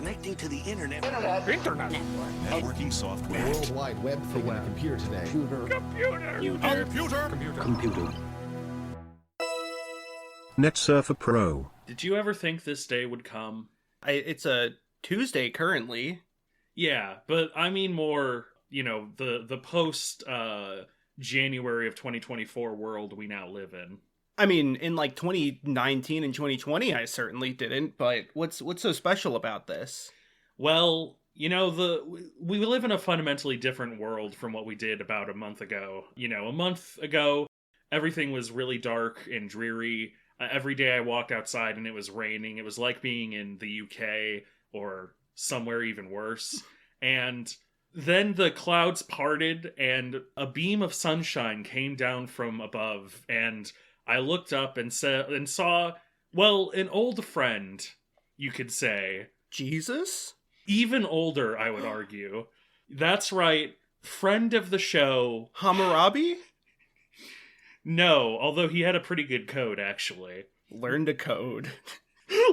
connecting to the internet. Internet. Networking software. World Wide Web thing on a computer today. Computer. Net Surfer Pro. Did you ever think this day would come? It's a Tuesday currently. Yeah, but I mean more, the post January of 2024 world we now live in. I mean, in like 2019 and 2020, I certainly didn't, but what's so special about this? Well, we live in a fundamentally different world from what we did about a month ago. A month ago, everything was really dark and dreary. Every day I walked outside and it was raining. It was like being in the UK or somewhere even worse. And then the clouds parted and a beam of sunshine came down from above, and I looked up and saw, well, an old friend, you could say. Jesus? Even older, I would argue. That's right, friend of the show. Hammurabi? No, although he had a pretty good code, actually. Learn to code.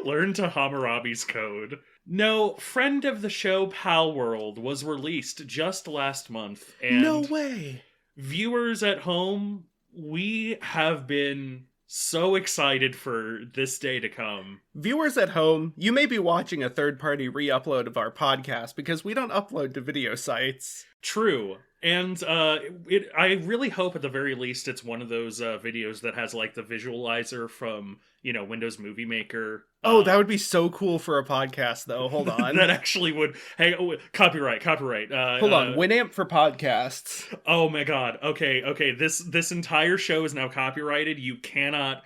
Learn to Hammurabi's code. No, friend of the show, Palworld, was released just last month. And no way! Viewers at home, we have been so excited for this day to come. Viewers at home, you may be watching a third-party re-upload of our podcast because we don't upload to video sites. True. And I really hope at the very least it's one of those videos that has like the visualizer from, Windows Movie Maker. Oh, that would be so cool for a podcast, though. Hold on. That actually would. Hey, copyright. Hold on. Winamp for podcasts. Oh my god. Okay. This entire show is now copyrighted. You cannot.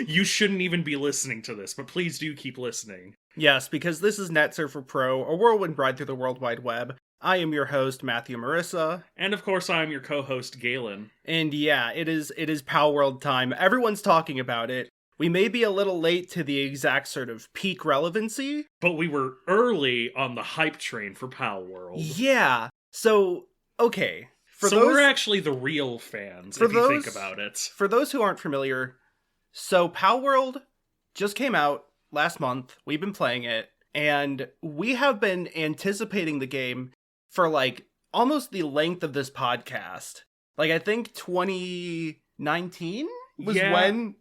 You shouldn't even be listening to this, but please do keep listening. Yes, because this is Net Surfer Pro, a whirlwind ride through the World Wide Web. I am your host, Matthew Marisa. And of course, I'm your co-host, Galen. And yeah, it is Palworld time. Everyone's talking about it. We may be a little late to the exact sort of peak relevancy. But we were early on the hype train for Palworld. Yeah. So, okay. We're actually the real fans, if you think about it. For those who aren't familiar, so Palworld just came out last month. We've been playing it. And we have been anticipating the game for like almost the length of this podcast. Like, I think 2019 was when...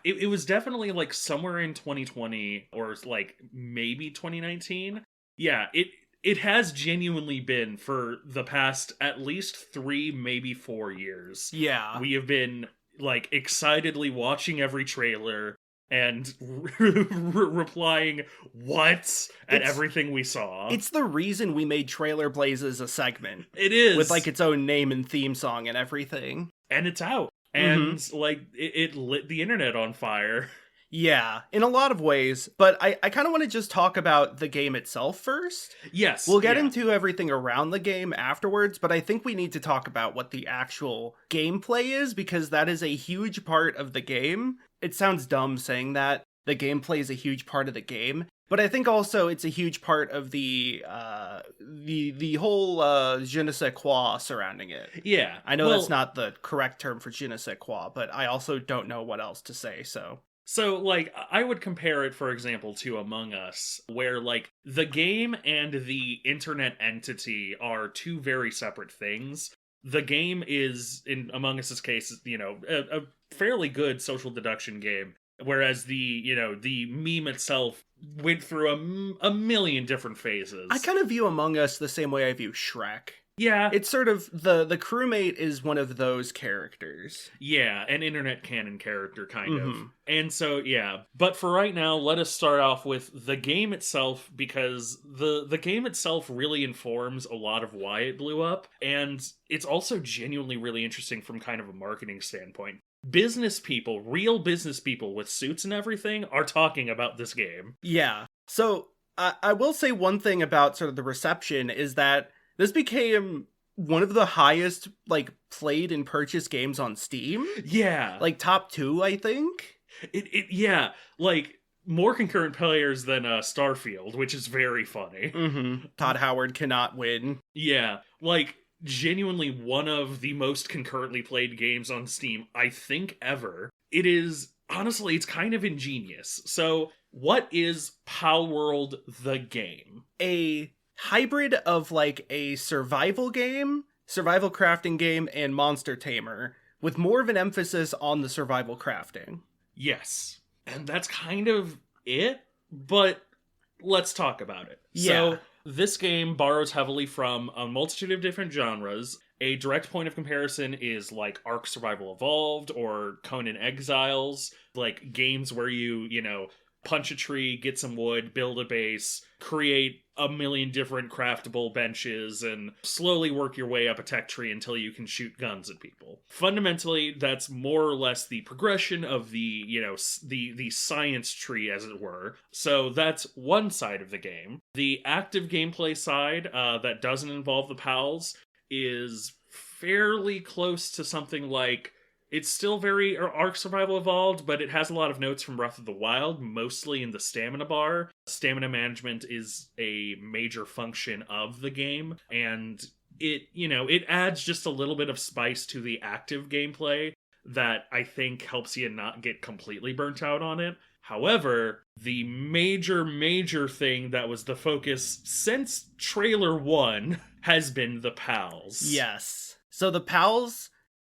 It was definitely like somewhere in 2020 or like maybe 2019. Yeah, it has genuinely been for the past at least 3, maybe 4 years. Yeah. We have been like excitedly watching every trailer and replying what at everything we saw. It's the reason we made Trailer Blazes a segment. It is. With like its own name and theme song and everything. And it's out. And, like, it lit the internet on fire. Yeah, in a lot of ways. But I kind of want to just talk about the game itself first. Yes. We'll get into everything around the game afterwards, but I think we need to talk about what the actual gameplay is, because that is a huge part of the game. It sounds dumb saying that. The gameplay is a huge part of the game. But I think also it's a huge part of the whole je ne sais quoi surrounding it. Yeah. I know that's not the correct term for je ne sais quoi, but I also don't know what else to say, so... So, like, I would compare it, for example, to Among Us, where, like, the game and the internet entity are two very separate things. The game is, in Among Us's case, a fairly good social deduction game. Whereas the meme itself went through a million different phases. I kind of view Among Us the same way I view Shrek. Yeah. It's sort of, the crewmate is one of those characters. Yeah, an internet canon character, kind of. And so, yeah. But for right now, let us start off with the game itself, because the game itself really informs a lot of why it blew up. And it's also genuinely really interesting from kind of a marketing standpoint. Business people, real business people with suits and everything, are talking about this game. Yeah. So, I will say one thing about sort of the reception is that this became one of the highest, like, played and purchased games on Steam. Yeah. Like, top 2, I think. Yeah. Like, more concurrent players than Starfield, which is very funny. Todd Howard cannot win. Yeah. Like, genuinely one of the most concurrently played games on Steam, I think, ever. It is, honestly, it's kind of ingenious. So, what is Palworld the game? A hybrid of like a survival game, survival crafting game, and monster tamer, with more of an emphasis on the survival crafting. Yes. And that's kind of it, but let's talk about it. Yeah. So, this game borrows heavily from a multitude of different genres. A direct point of comparison is like Ark Survival Evolved or Conan Exiles, like games where you know, punch a tree, get some wood, build a base, create a million different craftable benches, and slowly work your way up a tech tree until you can shoot guns at people. Fundamentally, that's more or less the progression of the, you know, the science tree, as it were. So that's one side of the game. The active gameplay side, that doesn't involve the pals, is fairly close to something like, it's still very Ark Survival Evolved, but it has a lot of notes from Breath of the Wild, mostly in the stamina bar. Stamina management is a major function of the game, and it, you know, it adds just a little bit of spice to the active gameplay that I think helps you not get completely burnt out on it. However, the major thing that was the focus since trailer 1 has been the pals. Yes. So the pals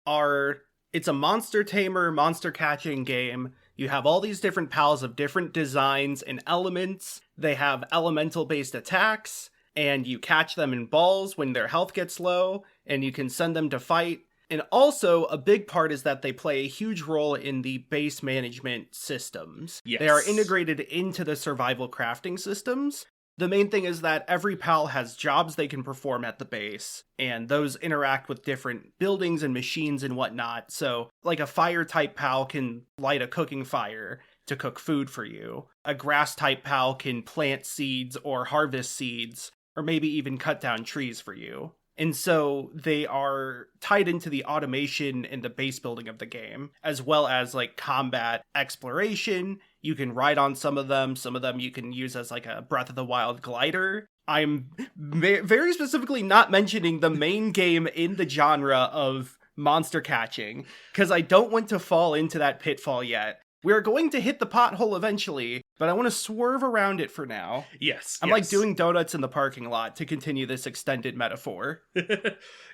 are... It's a monster tamer, monster catching game. You have all these different pals of different designs and elements. They have elemental-based attacks, and you catch them in balls when their health gets low, and you can send them to fight. And also, a big part is that they play a huge role in the base management systems. Yes. They are integrated into the survival crafting systems. The main thing is that every pal has jobs they can perform at the base, and those interact with different buildings and machines and whatnot. So, like a fire-type pal can light a cooking fire to cook food for you. A grass-type pal can plant seeds or harvest seeds, or maybe even cut down trees for you. And so they are tied into the automation and the base building of the game, as well as like combat exploration. You can ride on some of them you can use as like a Breath of the Wild glider. I'm very specifically not mentioning the main game in the genre of monster catching, because I don't want to fall into that pitfall yet. We're going to hit the pothole eventually, but I want to swerve around it for now. Yes. I'm like doing donuts in the parking lot to continue this extended metaphor.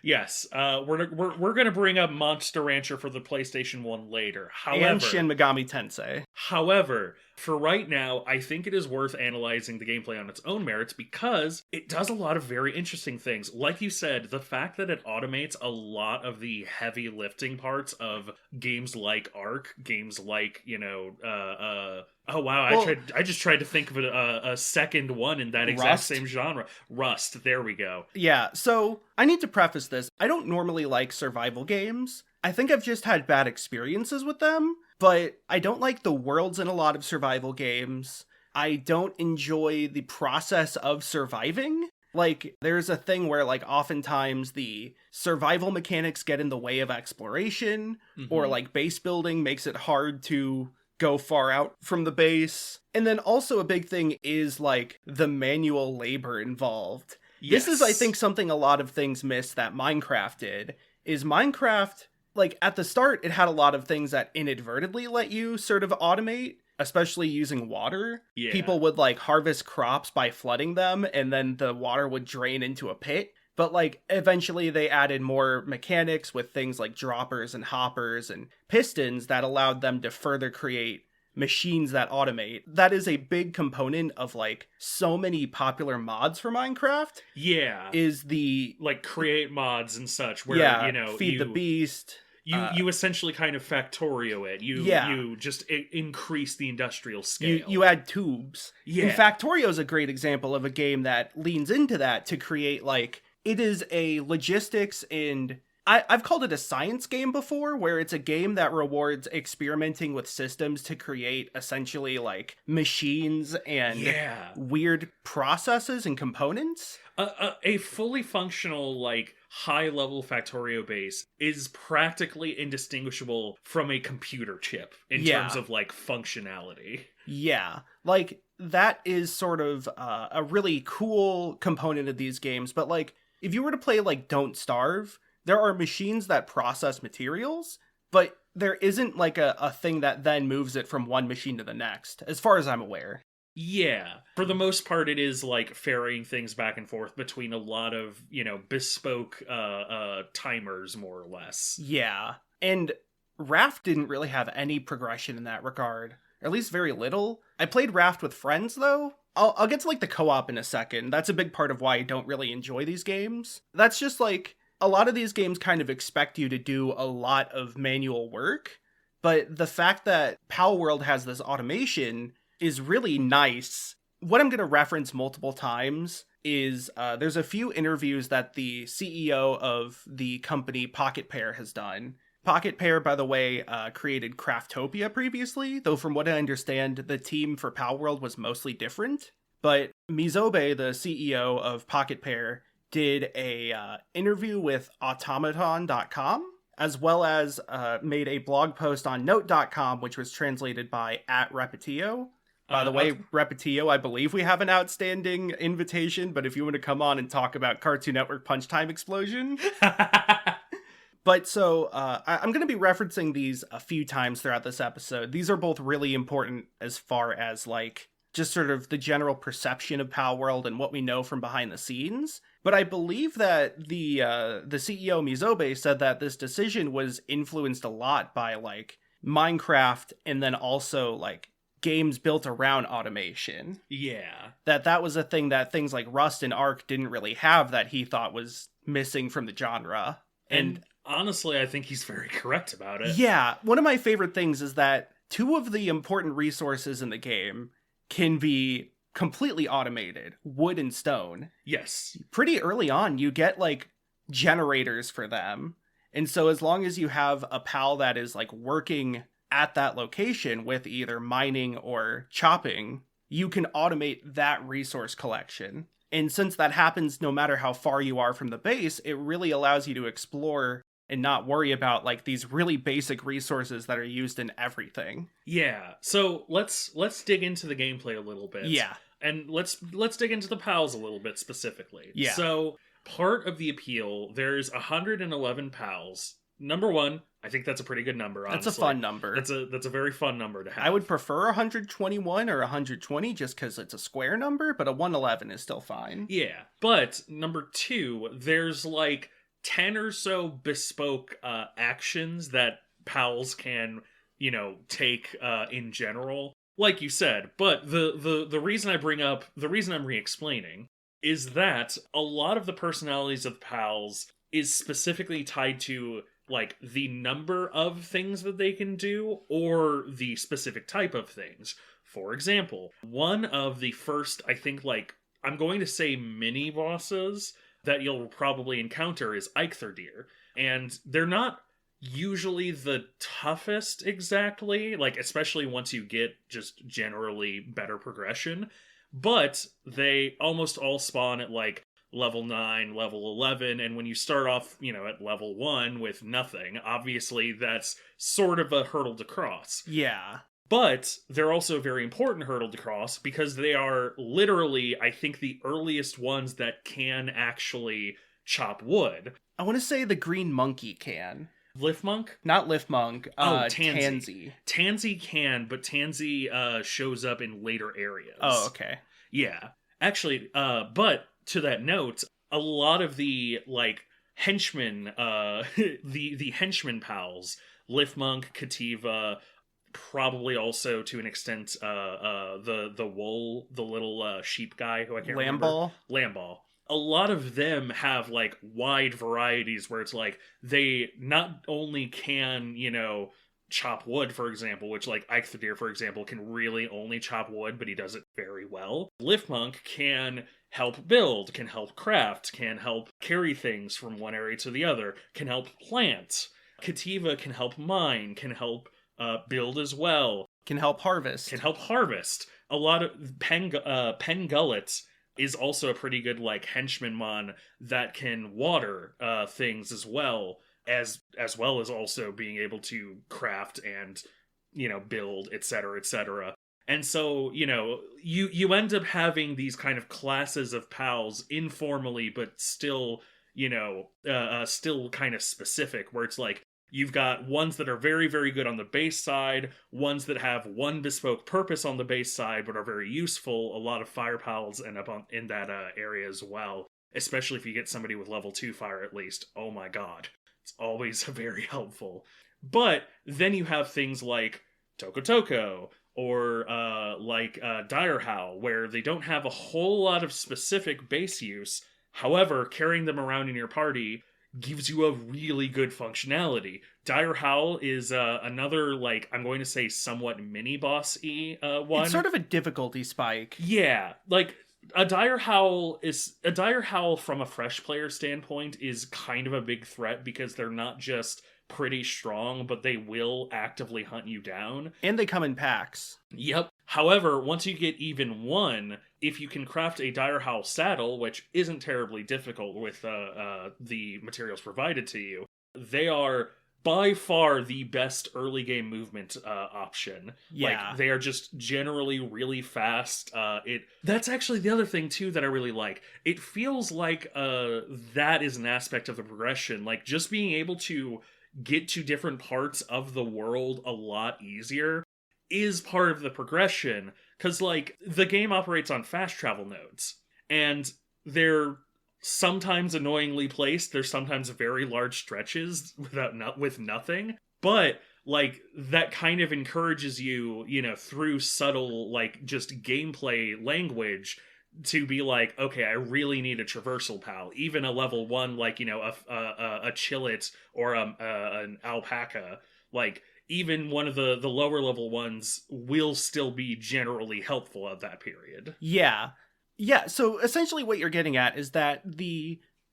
Yes. We're going to bring up Monster Rancher for the PlayStation 1 later. However, and Shin Megami Tensei. However, for right now, I think it is worth analyzing the gameplay on its own merits because it does a lot of very interesting things. Like you said, the fact that it automates a lot of the heavy lifting parts of games like Ark, games like, you know, oh wow, well, I just tried to think of a second one in that exact same genre. Rust, there we go. Yeah, so I need to preface this. I don't normally like survival games. I think I've just had bad experiences with them, but I don't like the worlds in a lot of survival games. I don't enjoy the process of surviving. Like, there's a thing where, like, oftentimes the survival mechanics get in the way of exploration, or, like, base building makes it hard to go far out from the base. And then also a big thing is, like, the manual labor involved. Yes. This is, I think, something a lot of things miss that Minecraft did, is Minecraft, like, at the start, it had a lot of things that inadvertently let you sort of automate, especially using water. Yeah. People would, like, harvest crops by flooding them, and then the water would drain into a pit. But, like, eventually they added more mechanics with things like droppers and hoppers and pistons that allowed them to further create machines that automate. That is a big component of, like, so many popular mods for Minecraft. Yeah. Is the... like, create mods and such where, you know... Feed the Beast... You essentially kind of Factorio it. You just increase the industrial scale. You add tubes. Yeah. And Factorio is a great example of a game that leans into that to create, like, it is a logistics and... I've called it a science game before, where it's a game that rewards experimenting with systems to create essentially, like, machines and weird processes and components. A fully functional, like, high-level Factorio base is practically indistinguishable from a computer chip in terms of, like, functionality. Yeah. Like, that is sort of a really cool component of these games, but, like, if you were to play, like, Don't Starve, there are machines that process materials, but there isn't like a thing that then moves it from one machine to the next, as far as I'm aware. Yeah. For the most part, it is like ferrying things back and forth between a lot of, bespoke timers, more or less. Yeah. And Raft didn't really have any progression in that regard, or at least very little. I played Raft with friends, though. I'll get to like the co-op in a second. That's a big part of why I don't really enjoy these games. That's just like, a lot of these games kind of expect you to do a lot of manual work, but the fact that Palworld has this automation is really nice. What I'm going to reference multiple times is there's a few interviews that the CEO of the company Pocket Pair has done. Pocket Pair, by the way, created Craftopia previously, though from what I understand, the team for Palworld was mostly different. But Mizobe, the CEO of Pocket Pair, did a interview with automaton.com, as well as made a blog post on note.com, which was translated by @Repetio. By the way, Repetio, I believe we have an outstanding invitation, but if you want to come on and talk about Cartoon Network Punch Time Explosion. But so I'm going to be referencing these a few times throughout this episode. These are both really important as far as like just sort of the general perception of Palworld and what we know from behind the scenes. But I believe that the CEO Mizobe said that this decision was influenced a lot by like Minecraft and then also like games built around automation. Yeah. That was a thing that things like Rust and Ark didn't really have that he thought was missing from the genre. And honestly, I think he's very correct about it. Yeah. One of my favorite things is that two of the important resources in the game can be completely automated, wood and stone. Yes. Pretty early on, you get like generators for them. And so as long as you have a pal that is like working at that location with either mining or chopping, you can automate that resource collection. And since that happens no matter how far you are from the base, it really allows you to explore and not worry about like these really basic resources that are used in everything. Yeah. So let's dig into the gameplay a little bit. Yeah. And let's dig into the pals a little bit specifically. Yeah. So part of the appeal, there's 111 pals. Number one, I think that's a pretty good number, honestly. That's a fun number. That's a very fun number to have. I would prefer 121 or 120 just because it's a square number, but a 111 is still fine. Yeah. But number two, there's like 10 or so bespoke actions that pals can, take in general. Like you said, but the reason the reason I'm re-explaining is that a lot of the personalities of pals is specifically tied to like the number of things that they can do or the specific type of things. For example, one of the first, I think, like, I'm going to say mini bosses that you'll probably encounter is Ep93. And they're not usually the toughest exactly, like, especially once you get just generally better progression. But they almost all spawn at, like, level 9, level 11, and when you start off, at level 1 with nothing, obviously that's sort of a hurdle to cross. Yeah. But they're also a very important hurdle to cross because they are literally, I think, the earliest ones that can actually chop wood. I want to say the green monkey can. Liftmonk? Not Liftmonk. Tansy. Tansy can, but Tansy shows up in later areas. Oh, okay. Yeah. Actually, but to that note, a lot of the, like, henchmen, the henchman pals, Liftmonk, Kativa, probably also to an extent, the wool, the little sheep guy who I can't remember. Lamball. A lot of them have, like, wide varieties where it's like, they not only can, chop wood, for example, which, like, Ep93, for example, can really only chop wood, but he does it very well. Liftmonk can help build, can help craft, can help carry things from one area to the other, can help plant. Kativa can help mine, can help build as well. Can help harvest. A lot of Pen Gullet is also a pretty good, like, henchman that can water things as well as also being able to craft and, build, etc., etc. And so, you end up having these kind of classes of pals informally, but still, still kind of specific, where it's like, You've got ones that are very, very good on the base side, ones that have one bespoke purpose on the base side but are very useful. A lot of fire pals end up in that area as well, especially if you get somebody with level 2 fire at least. Oh my god. It's always very helpful. But then you have things like Toko Toko, or Dire Howl, where they don't have a whole lot of specific base use. However, carrying them around in your party gives you a really good functionality. Dire Howl is another, like, I'm going to say somewhat mini-boss-y one. It's sort of a difficulty spike. Yeah, like, a Dire Howl from a fresh player standpoint is kind of a big threat because they're not just pretty strong, but they will actively hunt you down. And they come in packs. Yep. However, once you get even one, if you can craft a Dire Howl saddle, which isn't terribly difficult with the materials provided to you, they are by far the best early game movement option. Yeah. Like, they are just generally really fast. That's actually the other thing too that I really like. It feels like that is an aspect of the progression. Like, just being able to get to different parts of the world a lot easier is part of the progression, because, like, the game operates on fast travel nodes, and they're sometimes annoyingly placed. There's sometimes very large stretches with nothing, but, like, that kind of encourages you, you know, through subtle, like, just gameplay language to be like, okay, I really need a traversal pal. Even a level 1, like, you know, a chillet or an alpaca, like, even one of the lower level ones will still be generally helpful at that period. Yeah. Yeah, so essentially what you're getting at is that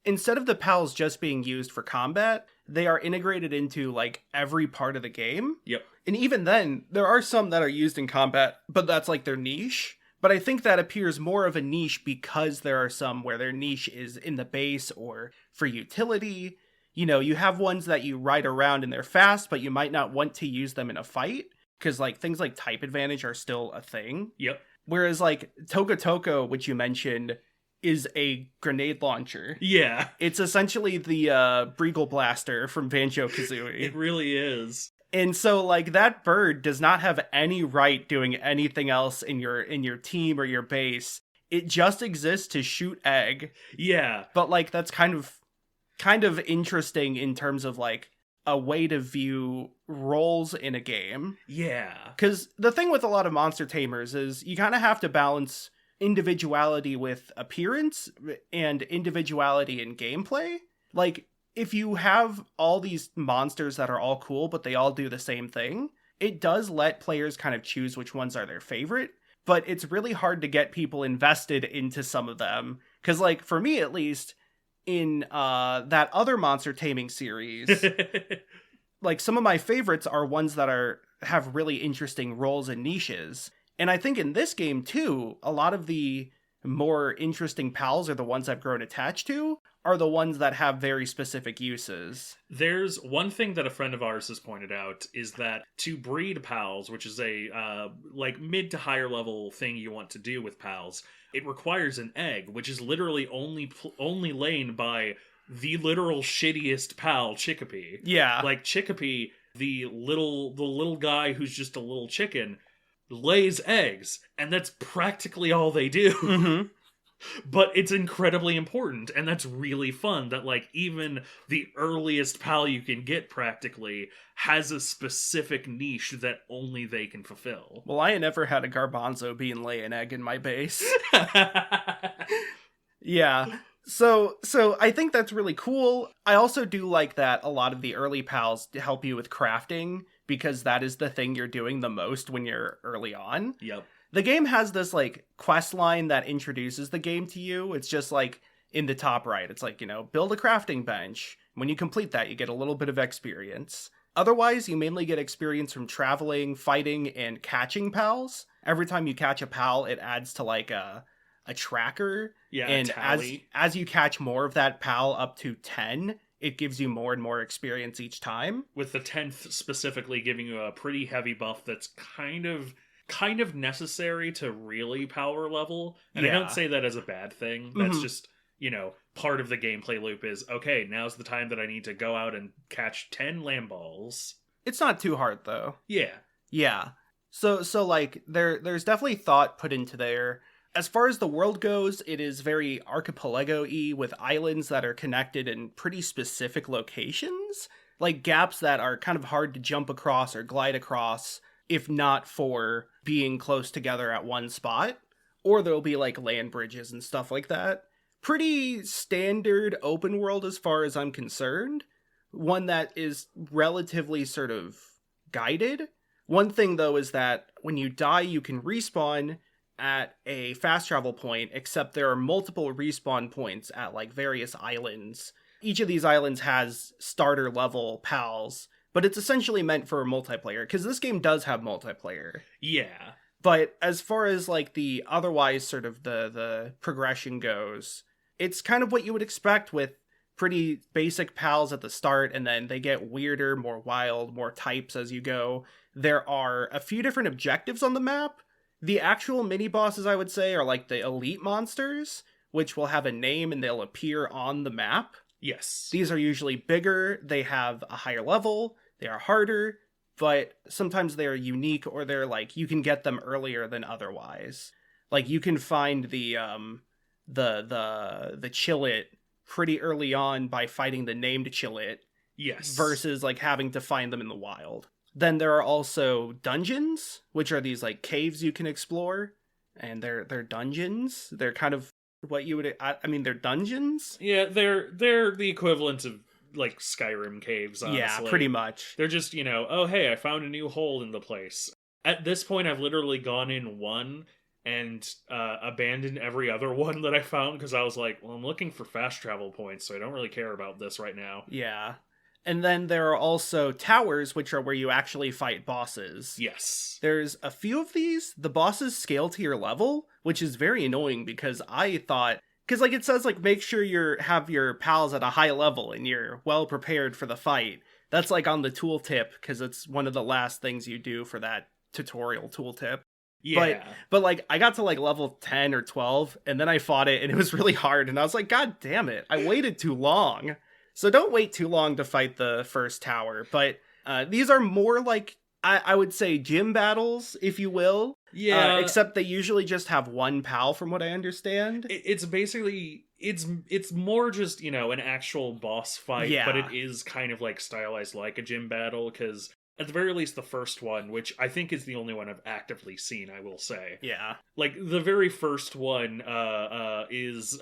instead of the pals just being used for combat, they are integrated into, like, every part of the game. Yep. And even then, there are some that are used in combat, but that's, like, their niche. But I think that appears more of a niche because there are some where their niche is in the base or for utility. You know, you have ones that you ride around and they're fast, but you might not want to use them in a fight, because, like, things like type advantage are still a thing. Yep. Whereas, like, Toko Toko, which you mentioned, is a grenade launcher. Yeah. It's essentially the Breagle Blaster from Banjo-Kazooie. It really is. And so, like, that bird does not have any right doing anything else in your team or your base. It just exists to shoot egg. Yeah. But, like, that's kind of interesting in terms of, like, a way to view roles in a game. Yeah. Because the thing with a lot of monster tamers is you kind of have to balance individuality with appearance and individuality in gameplay. Like, if you have all these monsters that are all cool, but they all do the same thing, it does let players kind of choose which ones are their favorite, but it's really hard to get people invested into some of them. Because, like, for me at least, in that other monster taming series, like, some of my favorites are ones that have really interesting roles and niches. And I think in this game, too, a lot of the more interesting pals, or the ones I've grown attached to, are the ones that have very specific uses. There's one thing that a friend of ours has pointed out, is that to breed pals, which is a like mid to higher level thing you want to do with pals, it requires an egg, which is literally only laid by the literal shittiest pal, Chickapee. Yeah. Like, Chickapee, the little guy who's just a little chicken, lays eggs, and that's practically all they do. Mm-hmm. But it's incredibly important, and that's really fun that, like, even the earliest pal you can get practically has a specific niche that only they can fulfill. Well, I ain't never had a garbanzo bean lay an egg in my base. Yeah. So I think that's really cool. I also do like that a lot of the early pals help you with crafting, because that is the thing you're doing the most when you're early on. Yep. The game has this, like, quest line that introduces the game to you. It's just, like, in the top right. It's like, you know, build a crafting bench. When you complete that, you get a little bit of experience. Otherwise, you mainly get experience from traveling, fighting, and catching pals. Every time you catch a pal, it adds to, like, a tracker. Yeah, and a tally. as you catch more of that pal up to 10, it gives you more and more experience each time. With the 10th specifically giving you a pretty heavy buff that's kind of necessary to really power level. And I Yeah. don't say that as a bad thing. That's Mhm. just part of the gameplay loop is, okay, now's the time that I need to go out and catch 10 lamb balls. It's not too hard, though. Yeah. Yeah. So like, there's definitely thought put into there. As far as the world goes, it is very archipelago-y with islands that are connected in pretty specific locations. Like gaps that are kind of hard to jump across or glide across if not for being close together at one spot. Or there'll be like land bridges and stuff like that. Pretty standard open world as far as I'm concerned. One that is relatively sort of guided. One thing though is that when you die you can respawn at a fast travel point, except there are multiple respawn points at like various islands. Each of these islands has starter level pals, but it's essentially meant for multiplayer, because this game does have multiplayer. Yeah. But as far as like the otherwise sort of the progression goes, it's kind of what you would expect with pretty basic pals at the start, and then they get weirder, more wild, more types as you go. There are a few different objectives on the map. The actual mini-bosses, I would say, are like the elite monsters, which will have a name and they'll appear on the map. Yes. These are usually bigger, they have a higher level, they are harder, but sometimes they're unique, or they're like, you can get them earlier than otherwise. Like, you can find the Chillet pretty early on by fighting the named Chillet. Yes. Versus, like, having to find them in the wild. Then there are also dungeons, which are these, like, caves you can explore. And they're dungeons. They're kind of what you would... I mean, they're dungeons? Yeah, they're the equivalent of, like, Skyrim caves, honestly. Yeah, pretty much. They're just, oh, hey, I found a new hole in the place. At this point, I've literally gone in one and abandoned every other one that I found, because I was like, well, I'm looking for fast travel points, so I don't really care about this right now. Yeah. And then there are also towers, which are where you actually fight bosses. Yes. There's a few of these. The bosses scale to your level, which is very annoying, because I thought... Because, like, it says, like, make sure you have your pals at a high level and you're well prepared for the fight. That's, like, on the tooltip, because it's one of the last things you do for that tutorial tooltip. Yeah. But like, I got to, like, level 10 or 12, and then I fought it, and it was really hard, and I was like, God damn it, I waited too long. So don't wait too long to fight the first tower, but these are more like, I would say, gym battles, if you will. Yeah. Except they usually just have one pal, from what I understand. It's basically, it's more just, an actual boss fight, Yeah. but it is kind of like stylized like a gym battle, because at the very least the first one, which I think is the only one I've actively seen, I will say. Yeah. Like, the very first one is...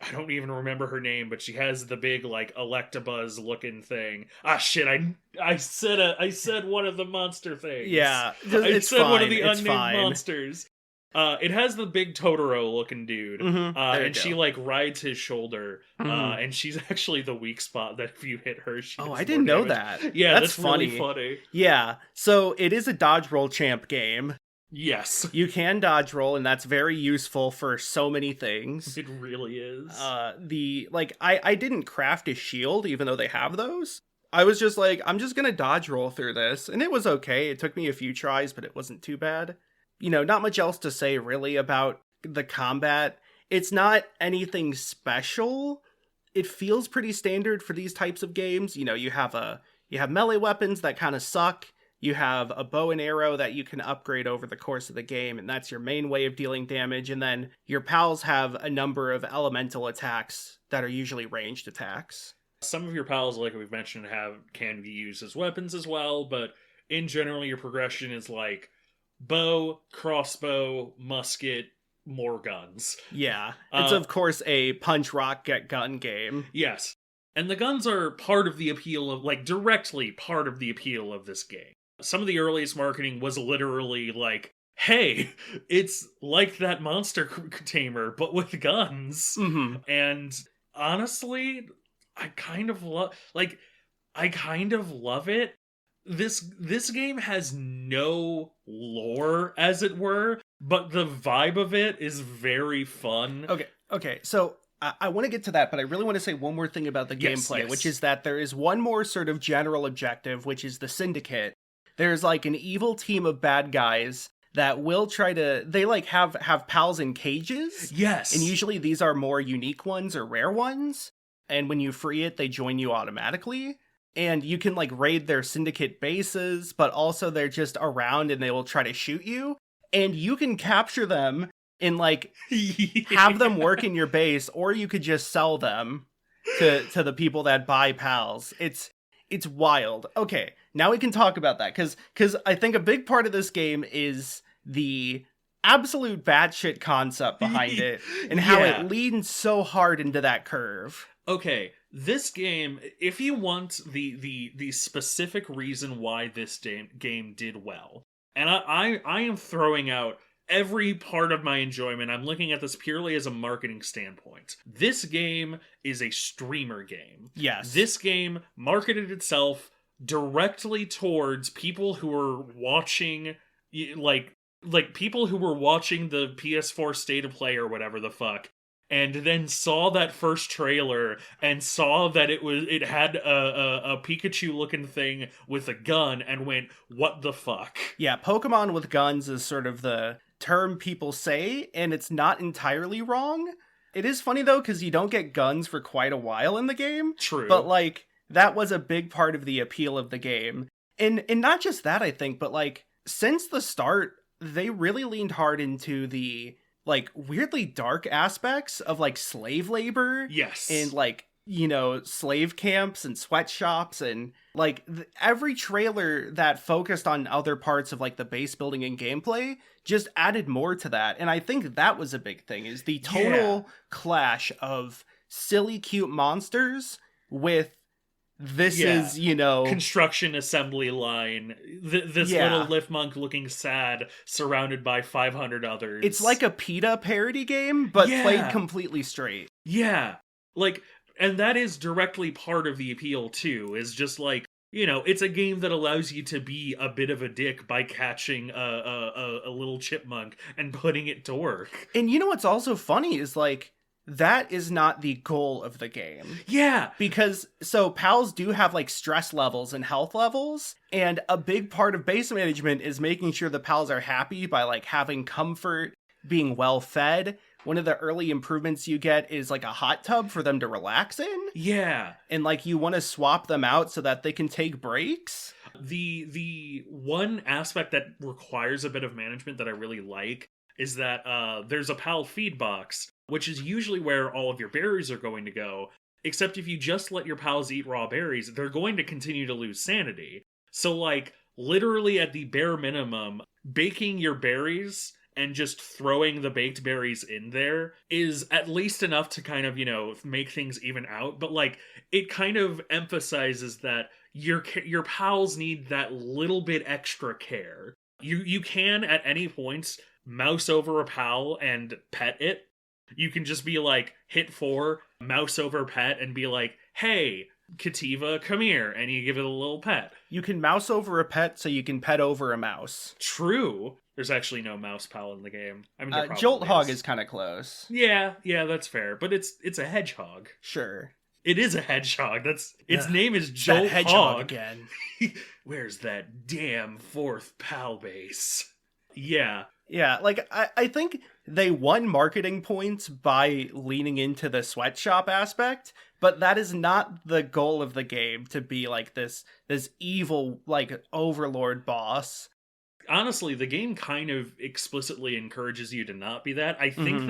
I don't even remember her name, but she has the big, like, Electabuzz looking thing. Ah, shit, I said one of the monster things. Yeah, I said fine. one of the It's unnamed fine. monsters. It has the big Totoro looking dude, and she, like, rides his shoulder, and she's actually the weak spot that if you hit her, she does I more didn't know damage. that. Yeah, that's funny. funny. Really funny. Yeah, so it is a dodge roll champ game. Yes. You can dodge roll, and that's very useful for so many things. It really is. I didn't craft a shield, even though they have those. I was just like, I'm just gonna dodge roll through this, and it was okay. It took me a few tries, but it wasn't too bad. Not much else to say really about the combat. It's not anything special. It feels pretty standard for these types of games. You have melee weapons that kind of suck. You have a bow and arrow that you can upgrade over the course of the game, and that's your main way of dealing damage. And then your pals have a number of elemental attacks that are usually ranged attacks. Some of your pals, like we've mentioned, can be used as weapons as well, but in general, your progression is like bow, crossbow, musket, more guns. Yeah, it's of course a punch, rock, get gun game. Yes, and the guns are part of the appeal of, like, directly part of the appeal of this game. Some of the earliest marketing was literally like, hey, it's like that monster tamer, but with guns. Mm-hmm. And honestly, I kind of love it. This game has no lore, as it were, but the vibe of it is very fun. Okay, so I want to get to that, but I really want to say one more thing about the gameplay, which is that there is one more sort of general objective, which is the Syndicate. There's like an evil team of bad guys that will try to, they like have pals in cages. Yes. And usually these are more unique ones or rare ones. And when you free it, they join you automatically. And you can like raid their syndicate bases, but also they're just around and they will try to shoot you. And you can capture them and like have them work in your base, or you could just sell them to the people that buy pals. It's wild. Okay, now we can talk about that because I think a big part of this game is the absolute batshit concept behind it and how it leans so hard into that curve. Okay, this game, if you want the specific reason why this game did well, and I am throwing out every part of my enjoyment. I'm looking at this purely as a marketing standpoint. This game is a streamer game. Yes. This game marketed itself directly towards people who are watching, like people who were watching the PS4 State of Play or whatever the fuck, and then saw that first trailer and saw that it had a Pikachu looking thing with a gun and went, what the fuck? Yeah, Pokemon with guns is sort of the term people say, and it's not entirely wrong. It is funny though, because you don't get guns for quite a while in the game. True. But like, that was a big part of the appeal of the game. And not just that, I think, but like, since the start, they really leaned hard into the like weirdly dark aspects of like slave labor. Yes. And like, you know, slave camps and sweatshops, and like every trailer that focused on other parts of like the base building and gameplay just added more to that. And I think that was a big thing, is the total clash of silly cute monsters with this is, you know, construction assembly line. This little lift monk looking sad, surrounded by 500 others. It's like a PETA parody game, but played completely straight. Yeah. Like, and that is directly part of the appeal too, is just like, you know, it's a game that allows you to be a bit of a dick by catching a little chipmunk and putting it to work. And you know what's also funny is like, that is not the goal of the game. Yeah. Because, so pals do have like stress levels and health levels, and a big part of base management is making sure the pals are happy by like having comfort, being well fed. One of the early improvements you get is like a hot tub for them to relax in. Yeah. And like you want to swap them out so that they can take breaks. The one aspect that requires a bit of management that I really like is that there's a pal feed box, which is usually where all of your berries are going to go. Except if you just let your pals eat raw berries, they're going to continue to lose sanity. So like literally at the bare minimum, baking your berries and just throwing the baked berries in there is at least enough to kind of, you know, make things even out. But like, it kind of emphasizes that your pals need that little bit extra care. You can at any point mouse over a pal and pet it. You can just be like, hit 4, mouse over pet, and be like, hey, Kativa, come here, and you give it a little pet. You can mouse over a pet so you can pet over a mouse. True. There's actually no mouse pal in the game. I mean, Jolt Hog is kind of close. Yeah, that's fair. But it's a hedgehog. Sure. It is a hedgehog. Its name is Jolt that hedgehog Hog. Again. Where's that damn 4th pal base? Yeah. Yeah, like, I think they won marketing points by leaning into the sweatshop aspect, but that is not the goal of the game, to be like this evil, like, overlord boss. Honestly, the game kind of explicitly encourages you to not be that. I think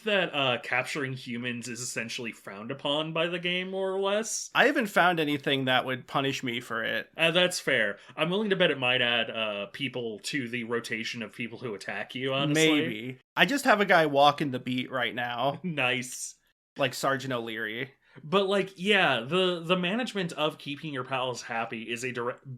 that capturing humans is essentially frowned upon by the game, more or less. I haven't found anything that would punish me for it. That's fair. I'm willing to bet it might add people to the rotation of people who attack you, honestly. Maybe. I just have a guy walking the beat right now. Nice. Like Sergeant O'Leary. But like, yeah, the management of keeping your pals happy is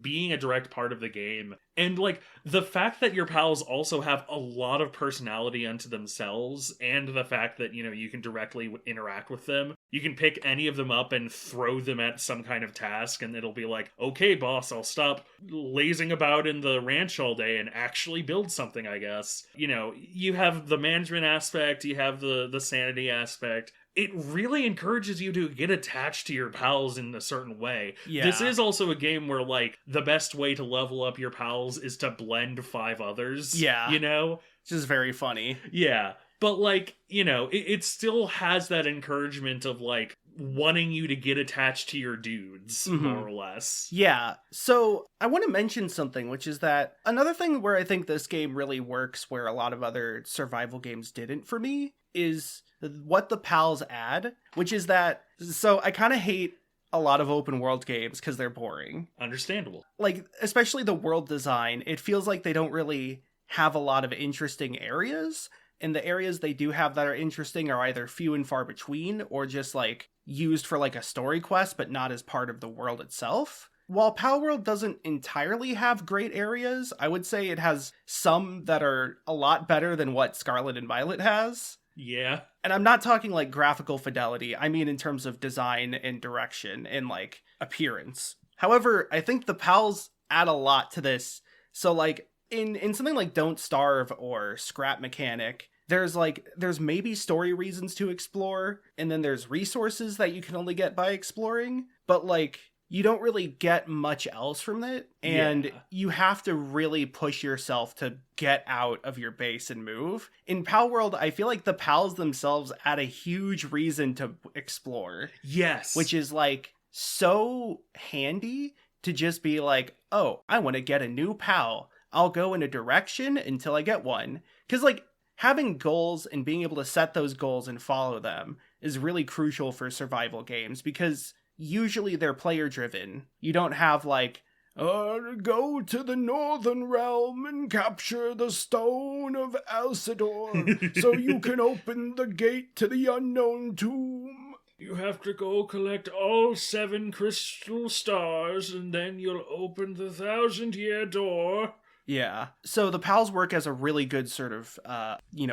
being a direct part of the game. And like, the fact that your pals also have a lot of personality unto themselves, and the fact that, you know, you can directly interact with them. You can pick any of them up and throw them at some kind of task, and it'll be like, okay, boss, I'll stop lazing about in the ranch all day and actually build something, I guess. You know, you have the management aspect, you have the sanity aspect. it really encourages you to get attached to your pals in a certain way. Yeah. This is also a game where, like, the best way to level up your pals is to blend 5 others. Yeah. You know? Which is very funny. Yeah. But, like, you know, it still has that encouragement of, like, wanting you to get attached to your dudes, more or less. Yeah. So I want to mention something, which is that another thing where I think this game really works where a lot of other survival games didn't for me is what the pals add, which is that, so I kind of hate a lot of open world games because they're boring. Understandable. Like, especially the world design, it feels like they don't really have a lot of interesting areas. And the areas they do have that are interesting are either few and far between or just like used for like a story quest, but not as part of the world itself. While Palworld doesn't entirely have great areas, I would say it has some that are a lot better than what Scarlet and Violet has. Yeah. And I'm not talking like graphical fidelity, I mean in terms of design and direction and like appearance. However, I think the pals add a lot to this. So like in something like Don't Starve or Scrap Mechanic, there's maybe story reasons to explore, and then there's resources that you can only get by exploring, but like you don't really get much else from it, and you have to really push yourself to get out of your base and move. In Palworld, I feel like the pals themselves add a huge reason to explore. Yes. Which is like so handy to just be like, oh, I want to get a new pal. I'll go in a direction until I get one. Because like having goals and being able to set those goals and follow them is really crucial for survival games because usually they're player driven. You don't have like, go to the northern realm and capture the stone of Alcidor so you can open the gate to the unknown tomb. You have to go collect all 7 crystal stars and then you'll open the 1,000-year door. Yeah. So the pals work as a really good sort of,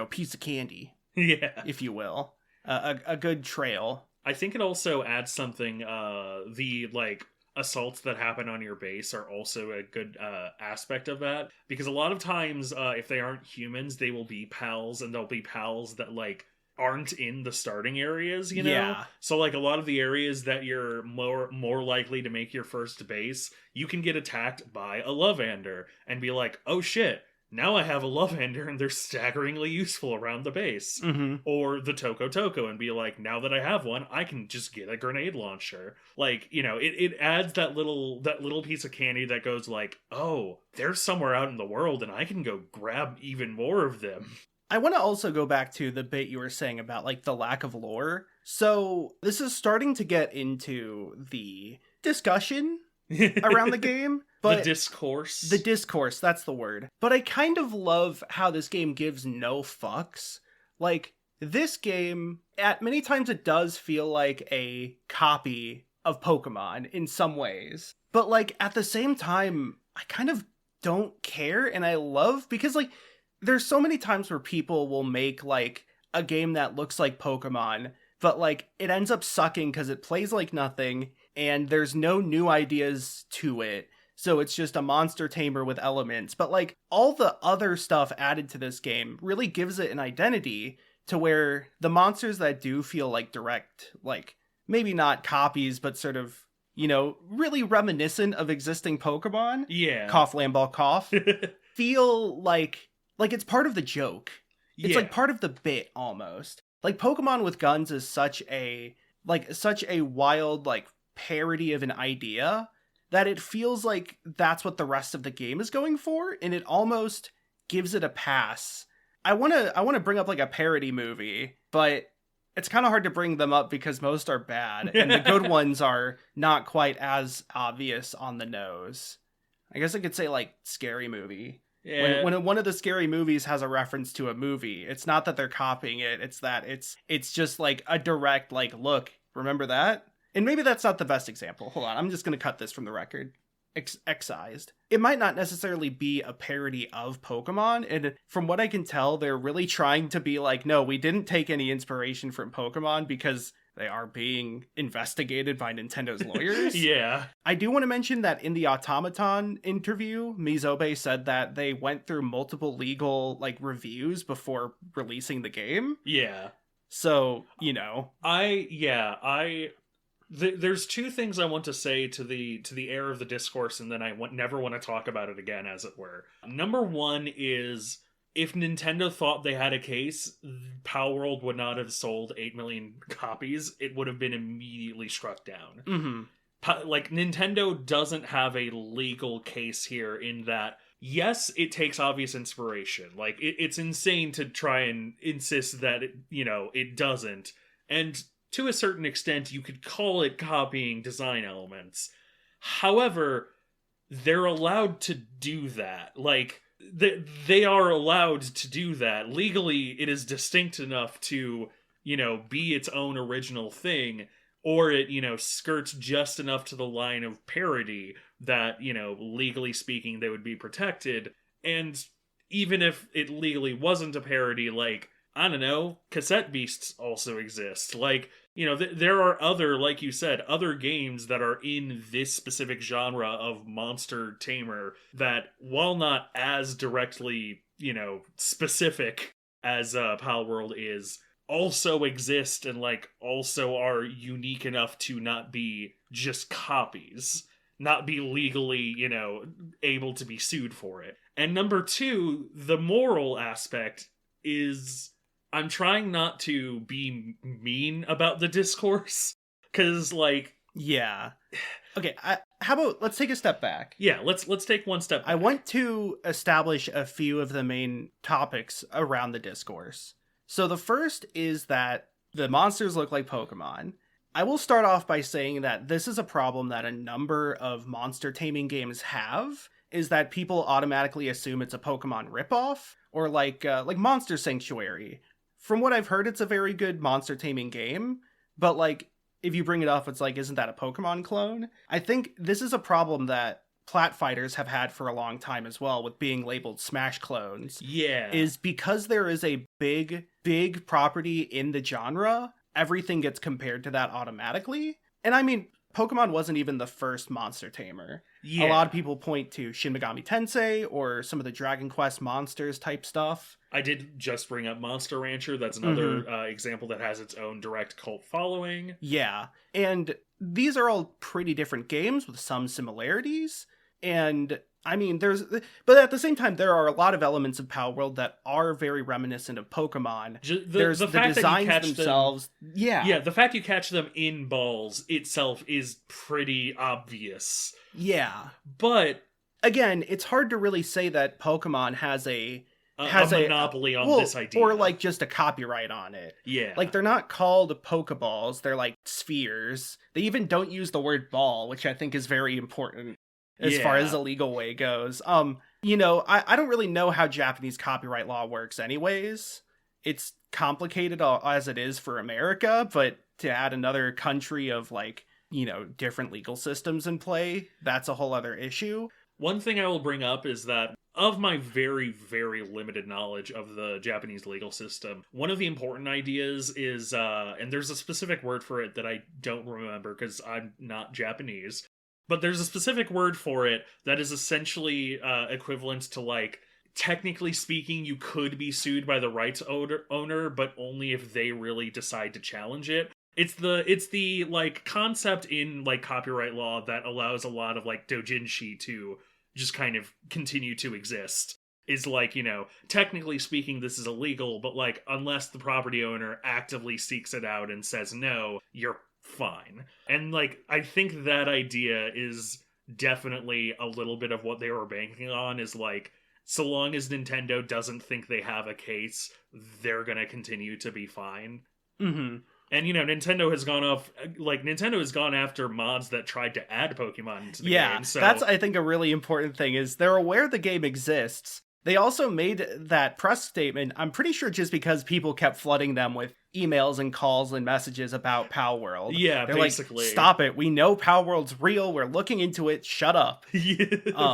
piece of candy. Yeah. If you will. A good trail. I think it also adds something, the, like, assaults that happen on your base are also a good aspect of that. Because a lot of times, if they aren't humans, they will be pals, and they'll be pals that, like, aren't in the starting areas, you know? Yeah. So, like, a lot of the areas that you're more likely to make your first base, you can get attacked by a Lovander and be like, oh shit, now I have a Lovander and they're staggeringly useful around the base. Mm-hmm. Or the Toko and be like, now that I have one, I can just get a grenade launcher. Like, you know, it adds that little piece of candy that goes like, oh, they're somewhere out in the world and I can go grab even more of them. I want to also go back to the bit you were saying about like the lack of lore. So this is starting to get into the discussion around the game. But the discourse. The discourse, that's the word. But I kind of love how this game gives no fucks. Like, this game, at many times it does feel like a copy of Pokemon in some ways. But like, at the same time, I kind of don't care, and I love, because like, there's so many times where people will make like a game that looks like Pokemon, but like it ends up sucking because it plays like nothing and there's no new ideas to it. So it's just a monster tamer with elements. But like all the other stuff added to this game really gives it an identity to where the monsters that do feel like direct, like maybe not copies, but sort of, you know, really reminiscent of existing Pokemon. Yeah. Cough, Lamball, cough. Feel like it's part of the joke. It's like part of the bit almost. Like Pokemon with guns is such a wild like parody of an idea that it feels like that's what the rest of the game is going for, and it almost gives it a pass. I want to bring up like a parody movie, but it's kind of hard to bring them up because most are bad and the good ones are not quite as obvious on the nose. I guess I could say like Scary Movie. Yeah. When one of the Scary Movies has a reference to a movie, it's not that they're copying it, it's that it's just like a direct like, look, remember that? And maybe that's not the best example. Hold on, I'm just going to cut this from the record. Excised. It might not necessarily be a parody of Pokemon, and from what I can tell, they're really trying to be like, no, we didn't take any inspiration from Pokemon because they are being investigated by Nintendo's lawyers. Yeah. I do want to mention that in the Automaton interview, Mizobe said that they went through multiple legal like reviews before releasing the game. Yeah. So, There's two things I want to say to the air of the discourse, and then never want to talk about it again, as it were. Number one is, if Nintendo thought they had a case, Palworld would not have sold 8 million copies. It would have been immediately struck down. Mm-hmm. Like, Nintendo doesn't have a legal case here in that, yes, it takes obvious inspiration. Like, it's insane to try and insist that, it doesn't. And to a certain extent, you could call it copying design elements. However, they're allowed to do that. Like, they are allowed to do that. Legally, it is distinct enough to, be its own original thing, or it, skirts just enough to the line of parody that, legally speaking, they would be protected. And even if it legally wasn't a parody, like, I don't know, cassette beasts also exist. Like, there are other, like you said, other games that are in this specific genre of monster tamer that, while not as directly, specific as Palworld is, also exist and, like, also are unique enough to not be just copies, not be legally, able to be sued for it. And number two, the moral aspect is, I'm trying not to be mean about the discourse, because, like... Yeah. Okay, how about, let's take a step back. Yeah, let's take one step back. I want to establish a few of the main topics around the discourse. So the first is that the monsters look like Pokemon. I will start off by saying that this is a problem that a number of monster taming games have, is that people automatically assume it's a Pokemon ripoff, or like Monster Sanctuary. From what I've heard, it's a very good monster taming game, but, like, if you bring it up, it's like, isn't that a Pokemon clone? I think this is a problem that plat fighters have had for a long time as well, with being labeled Smash clones. Yeah. Is because there is a big property in the genre, everything gets compared to that automatically. And I mean, Pokemon wasn't even the first monster tamer. Yeah. A lot of people point to Shin Megami Tensei or some of the Dragon Quest monsters type stuff. I did just bring up Monster Rancher. That's another example that has its own direct cult following. Yeah. And these are all pretty different games with some similarities. And I mean, but at the same time, there are a lot of elements of Palworld that are very reminiscent of Pokemon. There's the designs themselves. Yeah, the fact you catch them in balls itself is pretty obvious. Yeah, but again, it's hard to really say that Pokemon has a monopoly on this idea, or like just a copyright on it. Yeah, like they're not called Pokeballs; they're like spheres. They even don't use the word ball, which I think is very important as far as the legal way goes. I don't really know how Japanese copyright law works anyways. It's complicated as it is for America, but to add another country of, like, different legal systems in play, that's a whole other issue. One thing I will bring up is that, of my very, very limited knowledge of the Japanese legal system, one of the important ideas is, and there's a specific word for it that I don't remember because I'm not Japanese, but there's a specific word for it that is essentially equivalent to, like, technically speaking, you could be sued by the rights owner, but only if they really decide to challenge it. It's the like concept in, like, copyright law that allows a lot of, like, doujinshi to just kind of continue to exist. Is like, technically speaking, this is illegal, but, like, unless the property owner actively seeks it out and says no, you're fine. And, like, I think that idea is definitely a little bit of what they were banking on, is, like, so long as Nintendo doesn't think they have a case, they're gonna continue to be fine. Mm-hmm. And, Nintendo has gone after mods that tried to add Pokemon into the game. So that's, I think, a really important thing, is they're aware the game exists. They also made that press statement, I'm pretty sure just because people kept flooding them with emails and calls and messages about Palworld. Yeah, they're basically. Like, stop it. We know Palworld's real. We're looking into it. Shut up. Yeah,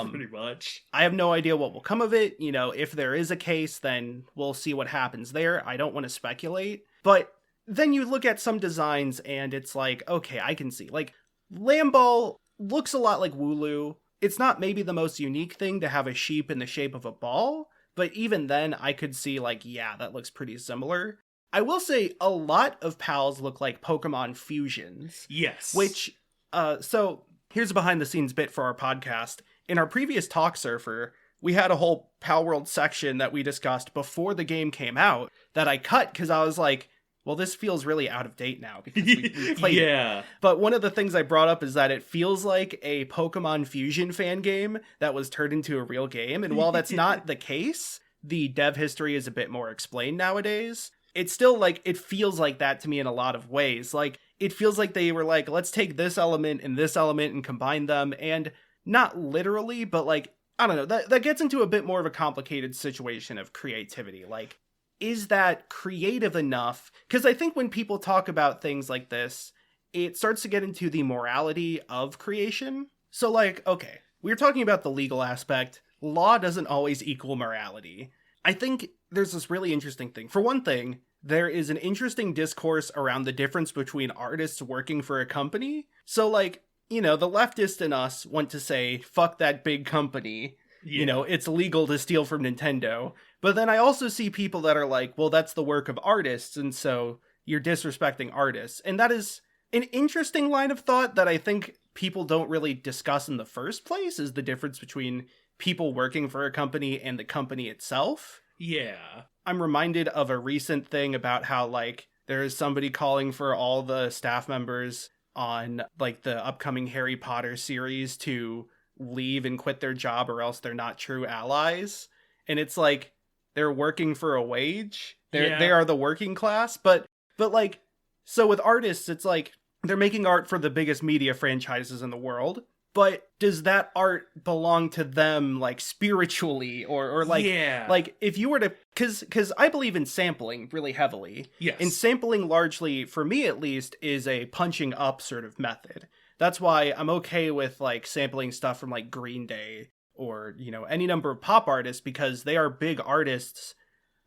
pretty much. I have no idea what will come of it. If there is a case, then we'll see what happens there. I don't want to speculate. But then you look at some designs and it's like, okay, I can see. Like, Lamball looks a lot like Wooloo. It's not maybe the most unique thing to have a sheep in the shape of a ball, but even then I could see, like, yeah, that looks pretty similar. I will say a lot of pals look like Pokemon fusions. Yes. Which, so here's a behind the scenes bit for our podcast. In our previous Talk Surfer, we had a whole Palworld section that we discussed before the game came out that I cut because I was like, well, this feels really out of date now because we played it. But one of the things I brought up is that it feels like a Pokemon Fusion fan game that was turned into a real game. And while that's not the case, the dev history is a bit more explained nowadays. It's still like, it feels like that to me in a lot of ways. Like, it feels like they were like, let's take this element and combine them. And not literally, but like, I don't know, that gets into a bit more of a complicated situation of creativity. Like, is that creative enough? Because I think when people talk about things like this, it starts to get into the morality of creation. So like, okay, we're talking about the legal aspect. Law doesn't always equal morality. I think there's this really interesting thing. For one thing, there is an interesting discourse around the difference between artists working for a company. So like, you know, the leftist in us want to say, fuck that big company. Yeah. You know, it's legal to steal from Nintendo. But then I also see people that are like, well, that's the work of artists, and so you're disrespecting artists. And that is an interesting line of thought that I think people don't really discuss in the first place, is the difference between people working for a company and the company itself. Yeah. I'm reminded of a recent thing about how, like, there is somebody calling for all the staff members on, like, the upcoming Harry Potter series to leave and quit their job or else they're not true allies. And it's like, they're working for a wage. They are the working class. But like, so with artists, it's like, they're making art for the biggest media franchises in the world. But does that art belong to them, like, spiritually, or like, like, if you were to, because I believe in sampling really heavily. Yes. And sampling largely, for me at least, is a punching up sort of method. That's why I'm okay with, like, sampling stuff from, like, Green Day or, you know, any number of pop artists, because they are big artists.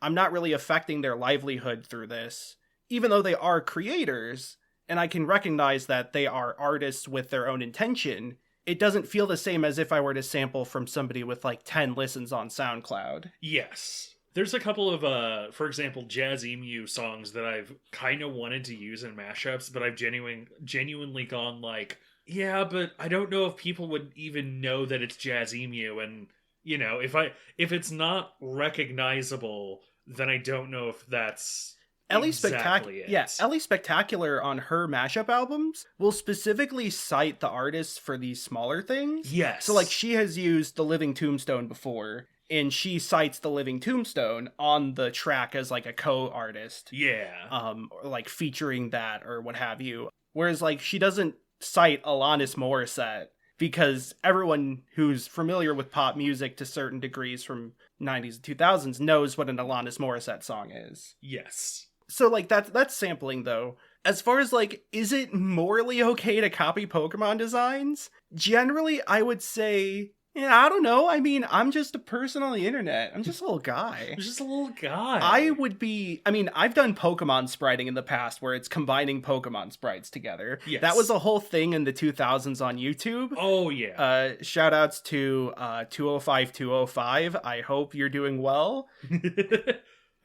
I'm not really affecting their livelihood through this, even though they are creators, and I can recognize that they are artists with their own intention. It doesn't feel the same as if I were to sample from somebody with like 10 listens on SoundCloud. Yes. There's a couple of, for example, Jazz Emu songs that I've kind of wanted to use in mashups, but I've genuinely gone like, yeah, but I don't know if people would even know that it's Jazz Emu. And, you know, if it's not recognizable, then I don't know if that's Ellie exactly it. Yes, Ellie Spectacular on her mashup albums will specifically cite the artists for these smaller things. Yes. So like, she has used The Living Tombstone before, and she cites The Living Tombstone on the track as like a co-artist. Yeah. Or like featuring that or what have you. Whereas like, she doesn't cite Alanis Morissette, because everyone who's familiar with pop music to certain degrees from 90s and 2000s knows what an Alanis Morissette song is. Yes. So, like, that's sampling, though. As far as, like, is it morally okay to copy Pokemon designs? Generally, I would say, yeah, I don't know. I mean, I'm just a person on the internet. I'm just a little guy. I'm just a little guy. I've done Pokemon spriting in the past where it's combining Pokemon sprites together. Yes. That was a whole thing in the 2000s on YouTube. Oh, yeah. Shout outs to 205205. I hope you're doing well.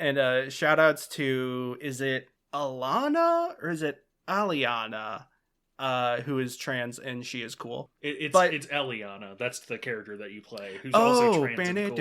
And shout outs to, is it Alana or is it Aliana? Who is trans and she is cool. It's Eliana. That's the character that you play, who's also trans and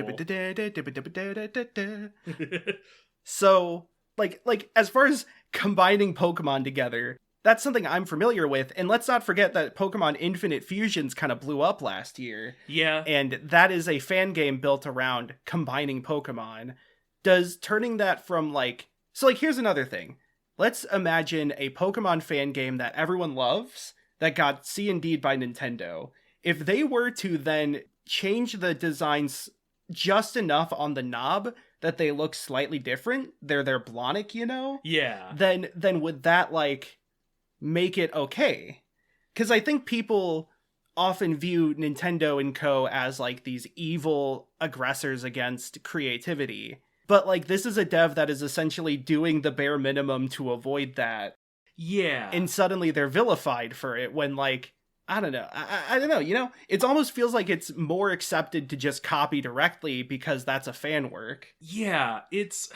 cool. So, like as far as combining Pokemon together, that's something I'm familiar with. And let's not forget that Pokemon Infinite Fusions kind of blew up last year. Yeah. And that is a fan game built around combining Pokemon. Does turning that from like... So, like, here's another thing. Let's imagine a Pokemon fan game that everyone loves that got C&D'd by Nintendo. If they were to then change the designs just enough on the knob that they look slightly different, they're Blonic, you know? Yeah. Then would that, like, make it okay? Because I think people often view Nintendo and Co. as, like, these evil aggressors against creativity. But, like, this is a dev that is essentially doing the bare minimum to avoid that. Yeah. And suddenly they're vilified for it when, like, I don't know. I don't know, you know? It almost feels like it's more accepted to just copy directly because that's a fan work. Yeah, it's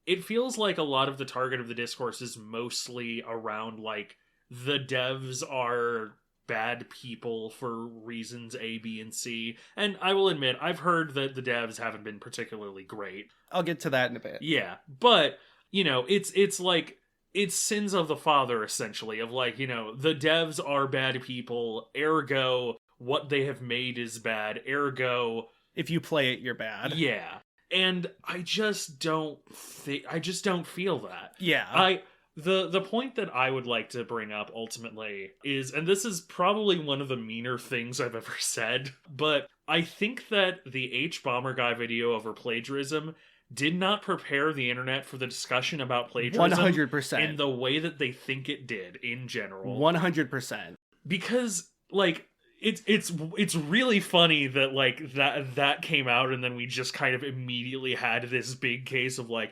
it feels like a lot of the target of the discourse is mostly around, like, the devs are bad people for reasons A, B, and C. And I will admit, I've heard that the devs haven't been particularly great. I'll get to that in a bit. Yeah, but, you know, it's like, it's sins of the father, essentially, of, like, you know, the devs are bad people, ergo, what they have made is bad, ergo... If you play it, you're bad. Yeah. And I just don't feel that. Yeah. The point that I would like to bring up ultimately is, and this is probably one of the meaner things I've ever said, but I think that the H-Bomber Guy video over plagiarism did not prepare the internet for the discussion about plagiarism 100%. in the way that they think it did in general. 100%. Because, like, it's really funny that, like, that came out, and then we just kind of immediately had this big case of, like,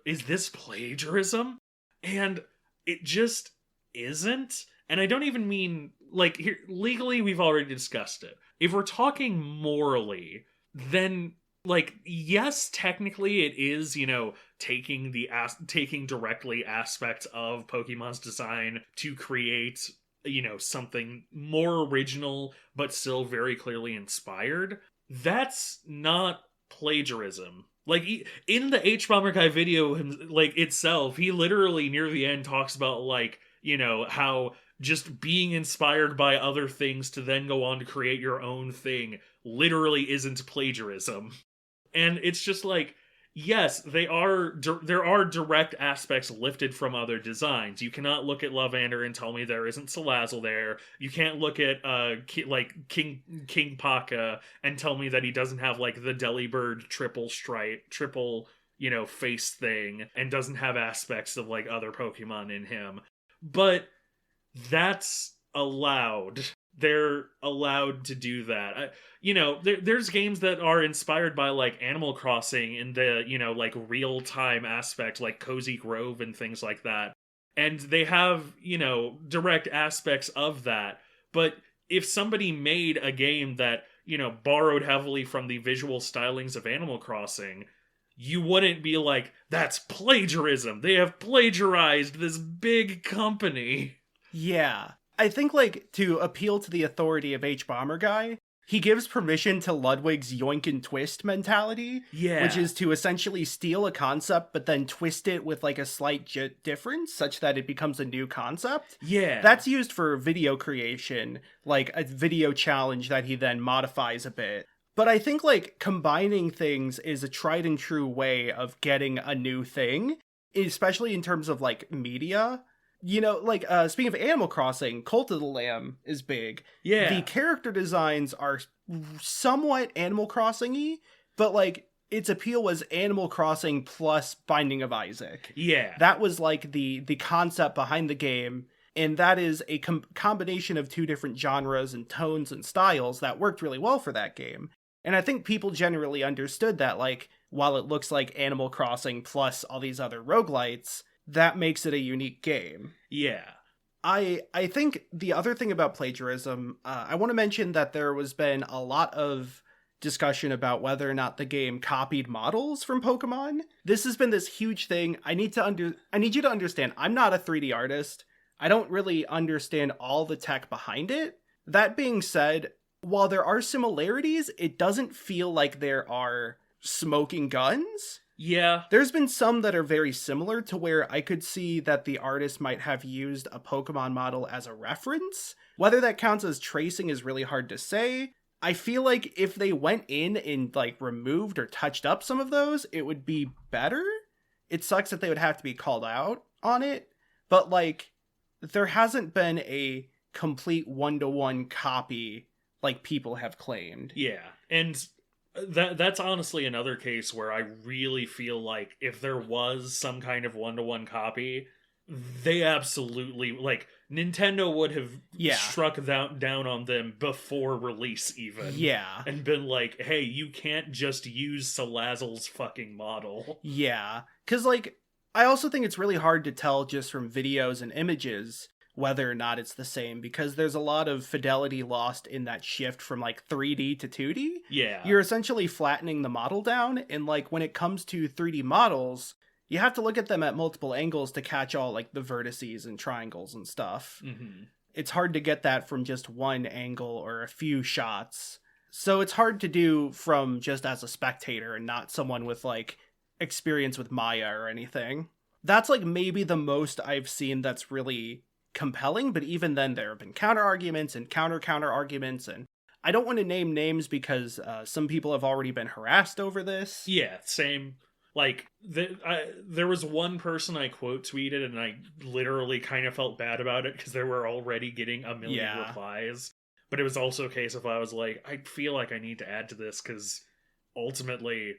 is this plagiarism? And it just isn't. And I don't even mean, like, here, legally we've already discussed it. If we're talking morally, then, like, yes, technically it is, you know, taking directly aspects of Pokemon's design to create, you know, something more original, but still very clearly inspired. That's not plagiarism. Like, in the H-Bomber Guy video, like, itself, he literally, near the end, talks about, like, you know, how just being inspired by other things to then go on to create your own thing literally isn't plagiarism. And it's just like, yes, there are direct aspects lifted from other designs. You cannot look at Lavander and tell me there isn't Salazzle there. You can't look at King Paka and tell me that he doesn't have, like, the Delibird triple, you know, face thing, and doesn't have aspects of, like, other Pokemon in him. But that's allowed. They're allowed to do that. You know, there's games that are inspired by, like, Animal Crossing in the, you know, like, real-time aspect, like Cozy Grove and things like that. And they have, you know, direct aspects of that. But if somebody made a game that, you know, borrowed heavily from the visual stylings of Animal Crossing, you wouldn't be like, that's plagiarism. They have plagiarized this big company. Yeah. I think, like, to appeal to the authority of H-Bomber Guy, he gives permission to Ludwig's yoink and twist mentality. Yeah. Which is to essentially steal a concept, but then twist it with, like, a slight difference, such that it becomes a new concept. Yeah. That's used for video creation, like a video challenge that he then modifies a bit. But I think, like, combining things is a tried and true way of getting a new thing, especially in terms of, like, media. You know, like, speaking of Animal Crossing, Cult of the Lamb is big. Yeah. The character designs are somewhat Animal Crossing-y, but, like, its appeal was Animal Crossing plus Binding of Isaac. Yeah. That was, like, the concept behind the game, and that is a combination of two different genres and tones and styles that worked really well for that game. And I think people generally understood that, like, while it looks like Animal Crossing plus all these other roguelites, that makes it a unique game. Yeah. I think the other thing about plagiarism, I want to mention that there has been a lot of discussion about whether or not the game copied models from Pokemon. This has been this huge thing. I need you to understand, I'm not a 3D artist. I don't really understand all the tech behind it. That being said, while there are similarities, it doesn't feel like there are smoking guns. Yeah. There's been some that are very similar to where I could see that the artist might have used a Pokemon model as a reference. Whether that counts as tracing is really hard to say. I feel like if they went in and, like, removed or touched up some of those, it would be better. It sucks that they would have to be called out on it, but, like, there hasn't been a complete one-to-one copy like people have claimed. Yeah. And that's honestly another case where I really feel like if there was some kind of one-to-one copy, they absolutely, like, Nintendo would have struck down on them before release even. Yeah. And been like, hey, you can't just use Salazzle's fucking model. Yeah. Because, like, I also think it's really hard to tell just from videos and images whether or not it's the same, because there's a lot of fidelity lost in that shift from, like, 3D to 2D. Yeah. You're essentially flattening the model down, and, like, when it comes to 3D models, you have to look at them at multiple angles to catch all like the vertices and triangles and stuff. Mm-hmm. It's hard to get that from just one angle or a few shots. So it's hard to do from just as a spectator and not someone with like experience with Maya or anything. That's like maybe the most I've seen that's really compelling, but even then there have been counter arguments and counter arguments, and I don't want to name names because some people have already been harassed over this. Yeah, same. Like, there was one person I quote tweeted, and I literally kind of felt bad about it because they were already getting a million replies. But it was also a case of I was like, I feel like I need to add to this because ultimately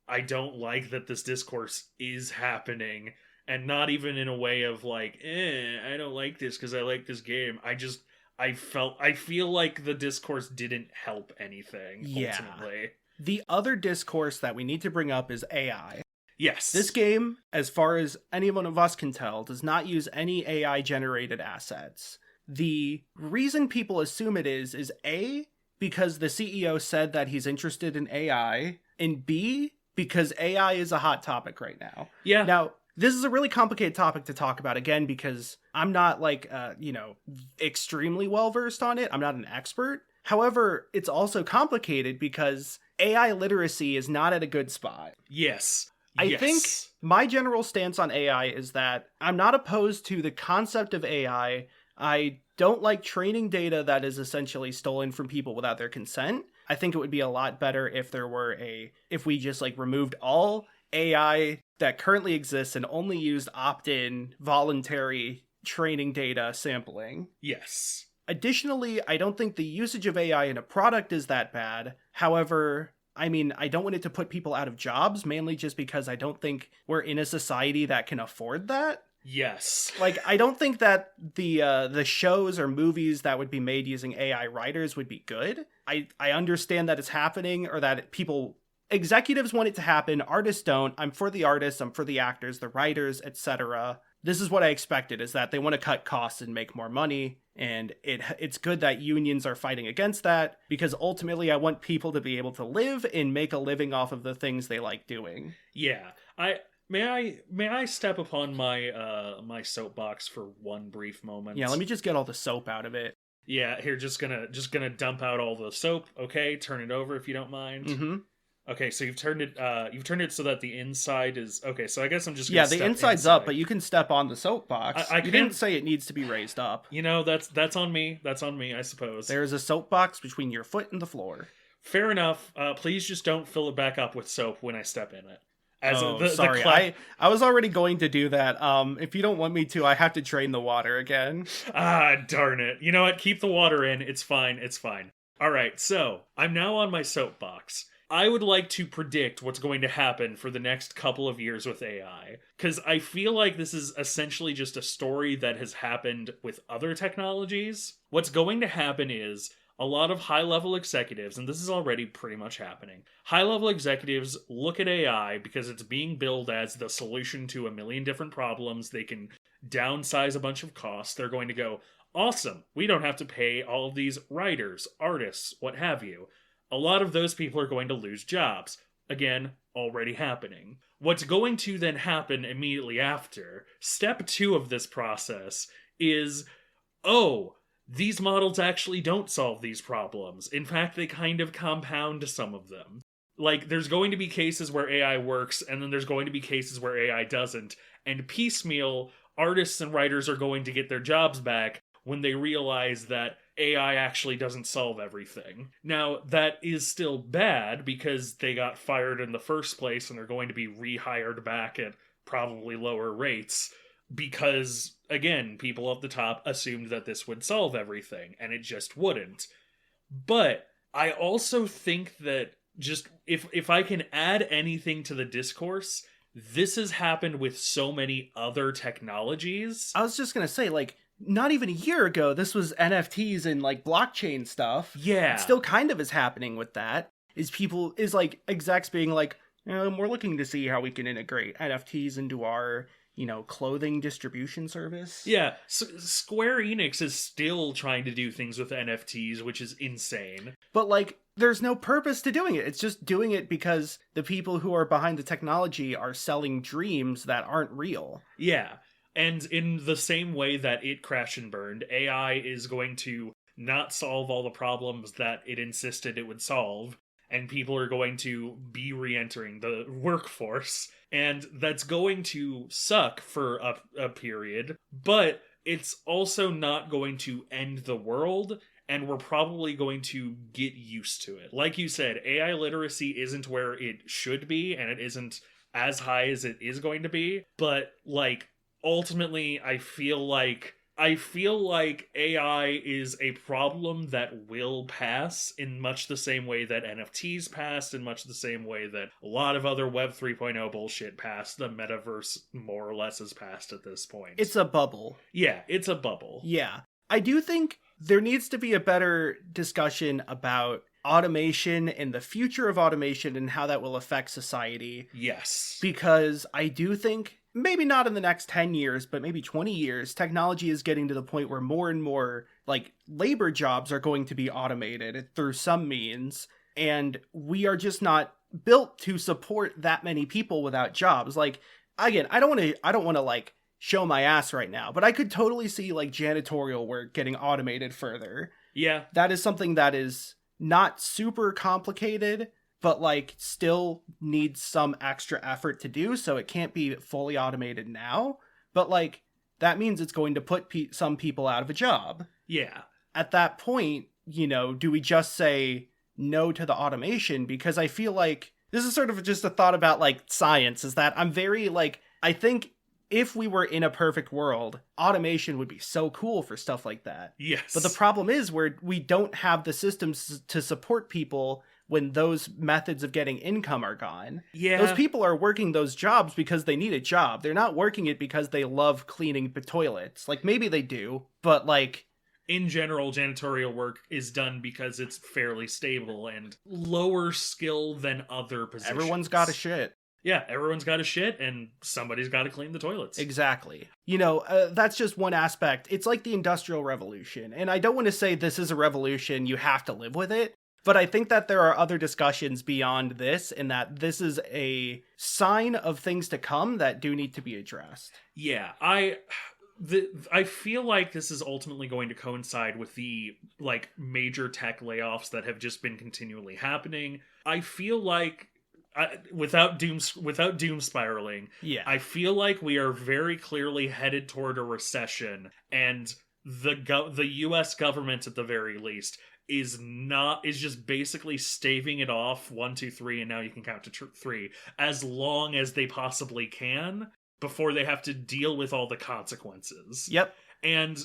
I don't like that this discourse is happening, and not even in a way of like, I don't like this because I like this game. I feel like the discourse didn't help anything, ultimately. The other discourse that we need to bring up is AI. Yes. This game, as far as any one of us can tell, does not use any AI-generated assets. The reason people assume it is A, because the CEO said that he's interested in AI, and B, because AI is a hot topic right now. Yeah. Now, this is a really complicated topic to talk about, again, because I'm not, like, extremely well-versed on it. I'm not an expert. However, it's also complicated because AI literacy is not at a good spot. Yes. I think my general stance on AI is that I'm not opposed to the concept of AI. I don't like training data that is essentially stolen from people without their consent. I think it would be a lot better if if we just like removed all AI that currently exists and only used opt-in voluntary training data sampling. Yes. Additionally, I don't think the usage of AI in a product is that bad. However, I mean, I don't want it to put people out of jobs, mainly just because I don't think we're in a society that can afford that. Yes. Like, I don't think that the shows or movies that would be made using AI writers would be good. I understand that it's happening, or that executives want it to happen, artists don't. I'm for the artists, I'm for the actors, the writers, etc. This is what I expected, is that they want to cut costs and make more money. And it's good that unions are fighting against that, because ultimately I want people to be able to live and make a living off of the things they like doing. Yeah. May I step upon my soapbox for one brief moment? Yeah, let me just get all the soap out of it. Yeah, here, just gonna dump out all the soap. Okay, turn it over if you don't mind. Mm-hmm. Okay, so you've turned it so that the inside is okay. So I guess I'm just gonna the inside's inside. Up, but you can step on the soapbox. You didn't say it needs to be raised up. You know, that's on me. That's on me, I suppose. There's a soapbox between your foot and the floor. Fair enough. Please just don't fill it back up with soap when I step in it. Sorry. I was already going to do that. If you don't want me to, I have to drain the water again. Ah, darn it. You know what? Keep the water in. It's fine. It's fine. All right, so I'm now on my soapbox. I would like to predict what's going to happen for the next couple of years with AI, because I feel like this is essentially just a story that has happened with other technologies. What's going to happen is a lot of high-level executives, and this is already pretty much happening, high-level executives look at AI because it's being billed as the solution to a million different problems. They can downsize a bunch of costs. They're going to go, awesome, we don't have to pay all of these writers, artists, what have you. A lot of those people are going to lose jobs. Again, already happening. What's going to then happen immediately after, step 2 of this process, is, these models actually don't solve these problems. In fact, they kind of compound some of them. Like, there's going to be cases where AI works, and then there's going to be cases where AI doesn't. And piecemeal, artists and writers are going to get their jobs back when they realize that AI actually doesn't solve everything. Now, that is still bad because they got fired in the first place and are going to be rehired back at probably lower rates because, again, people at the top assumed that this would solve everything, and it just wouldn't. But I also think that just if I can add anything to the discourse, this has happened with so many other technologies. I was just going to say, like, not even a year ago, this was NFTs and like blockchain stuff. Yeah. It still kind of is happening with that. Is like execs being like, we're looking to see how we can integrate NFTs into our, clothing distribution service. Yeah. Square Enix is still trying to do things with NFTs, which is insane. But like there's no purpose to doing it. It's just doing it because the people who are behind the technology are selling dreams that aren't real. Yeah. And in the same way that it crashed and burned, AI is going to not solve all the problems that it insisted it would solve, and people are going to be re-entering the workforce, and that's going to suck for a period, but it's also not going to end the world, and we're probably going to get used to it. Like you said, AI literacy isn't where it should be, and it isn't as high as it is going to be, but, like, ultimately, I feel like AI is a problem that will pass in much the same way that NFTs passed, in much the same way that a lot of other Web 3.0 bullshit passed. The metaverse more or less has passed at this point. It's a bubble. Yeah, it's a bubble. Yeah. I do think there needs to be a better discussion about automation and the future of automation and how that will affect society. Yes. Because I do think, maybe not in the next 10 years, but maybe 20 years, technology is getting to the point where more and more, like, labor jobs are going to be automated through some means, and we are just not built to support that many people without jobs. Like, again, I don't want to like show my ass right now, but I could totally see like janitorial work getting automated further. Yeah. That is something that is not super complicated, but like still needs some extra effort to do, so it can't be fully automated now. But like that means it's going to put some people out of a job. Yeah. At that point, you know, do we just say no to the automation? Because I feel like this is sort of just a thought about like science, is that I'm very like, I think if we were in a perfect world, automation would be so cool for stuff like that. Yes. But the problem is we don't have the systems to support people when those methods of getting income are gone. Yeah. Those people are working those jobs because they need a job. They're not working it because they love cleaning the toilets. Like, maybe they do, but like, in general, janitorial work is done because it's fairly stable and lower skill than other positions. Everyone's got a shit. Yeah, everyone's got a shit, and somebody's got to clean the toilets. Exactly. You know, that's just one aspect. It's like the Industrial Revolution. And I don't want to say this is a revolution, you have to live with it. But I think that there are other discussions beyond this, and that this is a sign of things to come that do need to be addressed. Yeah, I feel like this is ultimately going to coincide with the like major tech layoffs that have just been continually happening. I feel like without doom spiraling, yeah, I feel like we are very clearly headed toward a recession, and the U.S. government at the very least is just basically staving it off 1, 2, 3, and now you can count to 3 as long as they possibly can before they have to deal with all the consequences. Yep. And,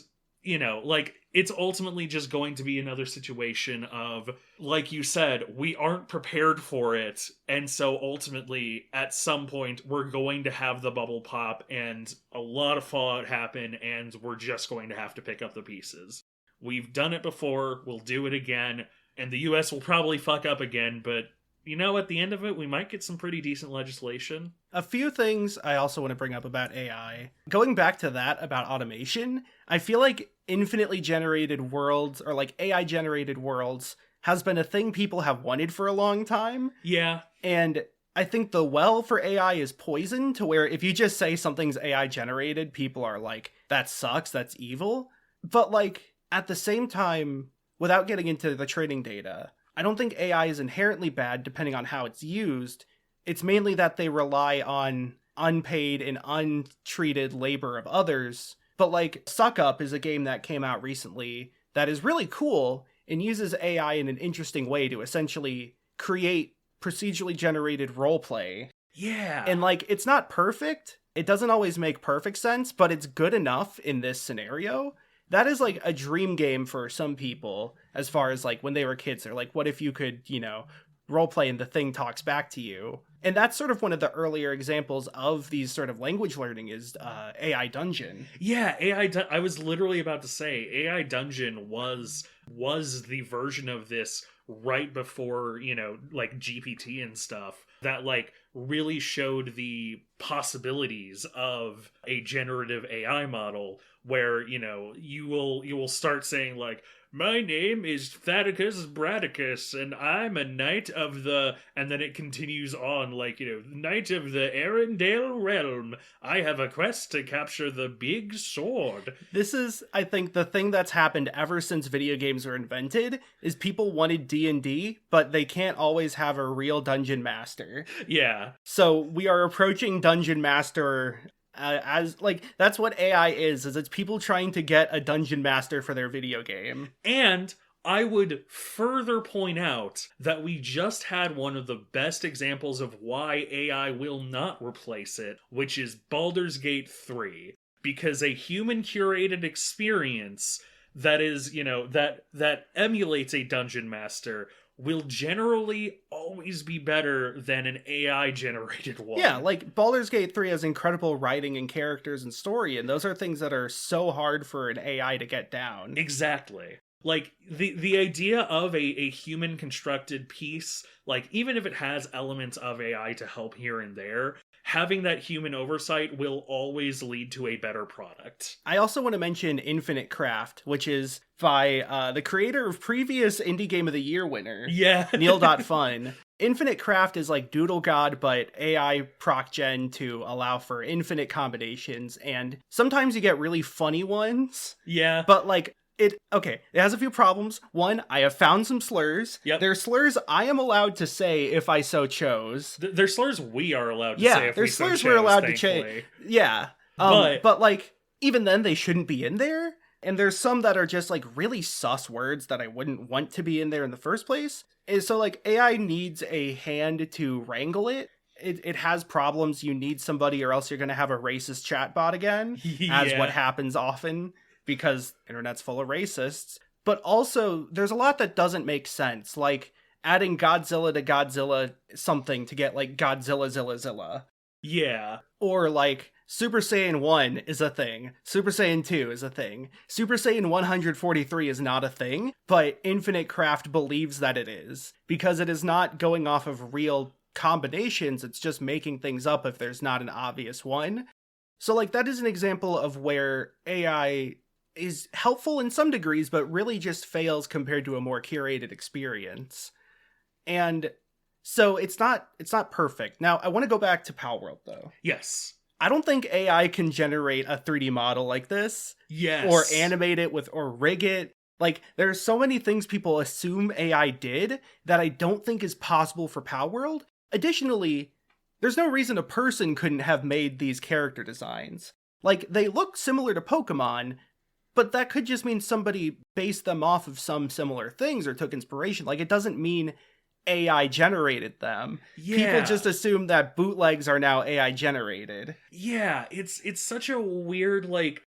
you know, like, it's ultimately just going to be another situation of, like you said, we aren't prepared for it, and so ultimately, at some point, we're going to have the bubble pop, and a lot of fallout happen, and we're just going to have to pick up the pieces. We've done it before, we'll do it again, and the US will probably fuck up again, but, you know, at the end of it, we might get some pretty decent legislation. A few things I also want to bring up about AI. Going back to that about automation, I feel like infinitely generated worlds, or like AI generated worlds, has been a thing people have wanted for a long time. Yeah. And I think the well for AI is poison, to where if you just say something's AI generated, people are like, that sucks, that's evil. But like, at the same time, without getting into the training data, I don't think AI is inherently bad depending on how it's used. It's mainly that they rely on unpaid and untreated labor of others. But like, Suck Up is a game that came out recently that is really cool and uses AI in an interesting way to essentially create procedurally generated roleplay. Yeah. And like, it's not perfect. It doesn't always make perfect sense, but it's good enough in this scenario. That is like a dream game for some people, as far as like when they were kids. They're like, what if you could, you know, roleplay and the thing talks back to you? And that's sort of one of the earlier examples of these sort of language learning is AI Dungeon. Yeah, I was literally about to say AI Dungeon was the version of this right before, you know, like GPT and stuff, that like really showed the possibilities of a generative AI model where, you know, you will start saying like, my name is Thaddeus Bradicus, and I'm a knight of the... And then it continues on, like, you know, knight of the Arendelle realm. I have a quest to capture the big sword. This is, I think, the thing that's happened ever since video games were invented, is people wanted D&D, but they can't always have a real dungeon master. Yeah. So we are approaching dungeon master... as like that's what AI is it's people trying to get a dungeon master for their video game. And I would further point out that we just had one of the best examples of why AI will not replace it, which is Baldur's Gate 3, because a human curated experience that is, you know, that emulates a dungeon master will generally always be better than an AI generated one. Yeah, like Baldur's Gate 3 has incredible writing and characters and story, and those are things that are so hard for an AI to get down. Exactly. Like, the idea of a human constructed piece, like, even if it has elements of AI to help here and there, having that human oversight will always lead to a better product. I also want to mention Infinite Craft, which is by the creator of previous Indie Game of the Year winner, Yeah. Neil.fun. Infinite Craft is like Doodle God, but AI proc gen to allow for infinite combinations, and sometimes you get really funny ones. Yeah. But like, it has a few problems. One, I have found some slurs. Yep. They're slurs I am allowed to say if I so chose. They're slurs we are allowed to say if they're we so slurs chose, we're allowed to thankfully. say. Yeah. But like, even then they shouldn't be in there. And there's some that are just like really sus words that I wouldn't want to be in there in the first place. And so like AI needs a hand to wrangle it. It has problems. You need somebody or else you're going to have a racist chatbot again, as what happens often. Because internet's full of racists. But also, there's a lot that doesn't make sense, like adding Godzilla to Godzilla something to get, like, Godzilla Zilla Zilla. Yeah. Or, like, Super Saiyan 1 is a thing, Super Saiyan 2 is a thing, Super Saiyan 143 is not a thing, but Infinite Craft believes that it is, because it is not going off of real combinations, it's just making things up if there's not an obvious one. So, like, that is an example of where AI is helpful in some degrees, but really just fails compared to a more curated experience. And so it's not perfect. Now, I want to go back to Palworld, though. Yes. I don't think AI can generate a 3D model like this. Yes. Or animate it or rig it. Like, there's so many things people assume AI did that I don't think is possible for Palworld. Additionally, there's no reason a person couldn't have made these character designs. Like, they look similar to Pokemon, but that could just mean somebody based them off of some similar things or took inspiration. Like, it doesn't mean AI generated them. Yeah. People just assume that bootlegs are now AI generated. Yeah, it's such a weird, like,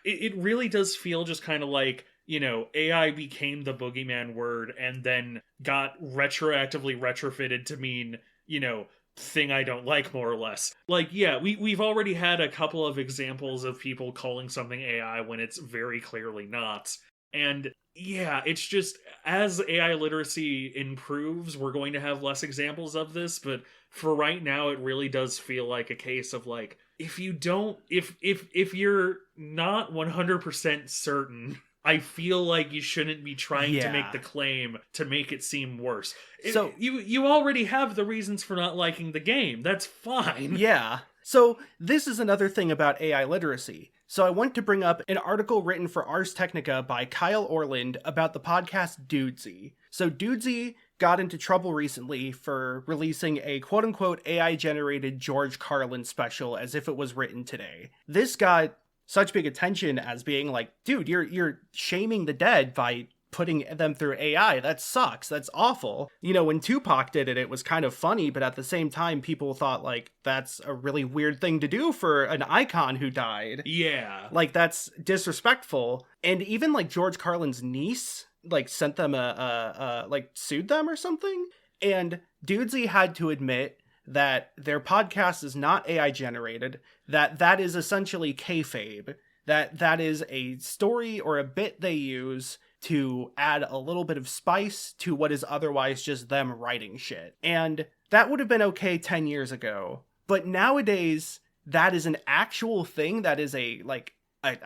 it really does feel just kind of like, you know, AI became the boogeyman word and then got retroactively retrofitted to mean, you know, thing I don't like, more or less. Like, yeah, we've already had a couple of examples of people calling something AI when it's very clearly not. And yeah, it's just, as AI literacy improves, we're going to have less examples of this, but for right now, it really does feel like a case of, like, if you're not 100% certain, I feel like you shouldn't be trying to make the claim to make it seem worse. So you already have the reasons for not liking the game. That's fine. Yeah. So this is another thing about AI literacy. So I want to bring up an article written for Ars Technica by Kyle Orland about the podcast Dudesy. So Dudesy got into trouble recently for releasing a quote-unquote AI-generated George Carlin special as if it was written today. This got such big attention as being like, dude, you're shaming the dead by putting them through AI. That sucks. That's awful. You know, when Tupac did it, it was kind of funny, but at the same time, people thought, like, that's a really weird thing to do for an icon who died. Yeah. Like, that's disrespectful. And even, like, George Carlin's niece, like, sent them like, sued them or something. And Dudesy had to admit that their podcast is not AI generated, that is essentially kayfabe, that is a story or a bit they use to add a little bit of spice to what is otherwise just them writing shit. And that would have been okay 10 years ago. But nowadays, that is an actual thing that is a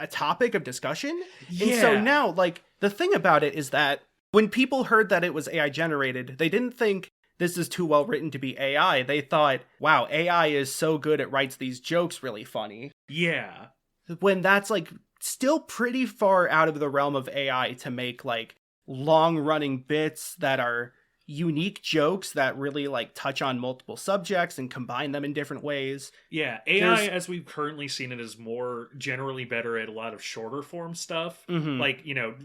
topic of discussion. Yeah. And so now, like, the thing about it is that when people heard that it was AI generated, they didn't think this is too well written to be AI. They thought, wow, AI is so good it writes these jokes really funny. Yeah. When that's like still pretty far out of the realm of AI to make like long running bits that are unique jokes that really like touch on multiple subjects and combine them in different ways. Yeah, AI as we've currently seen it is more generally better at a lot of shorter form stuff. Mhm. Like, you know,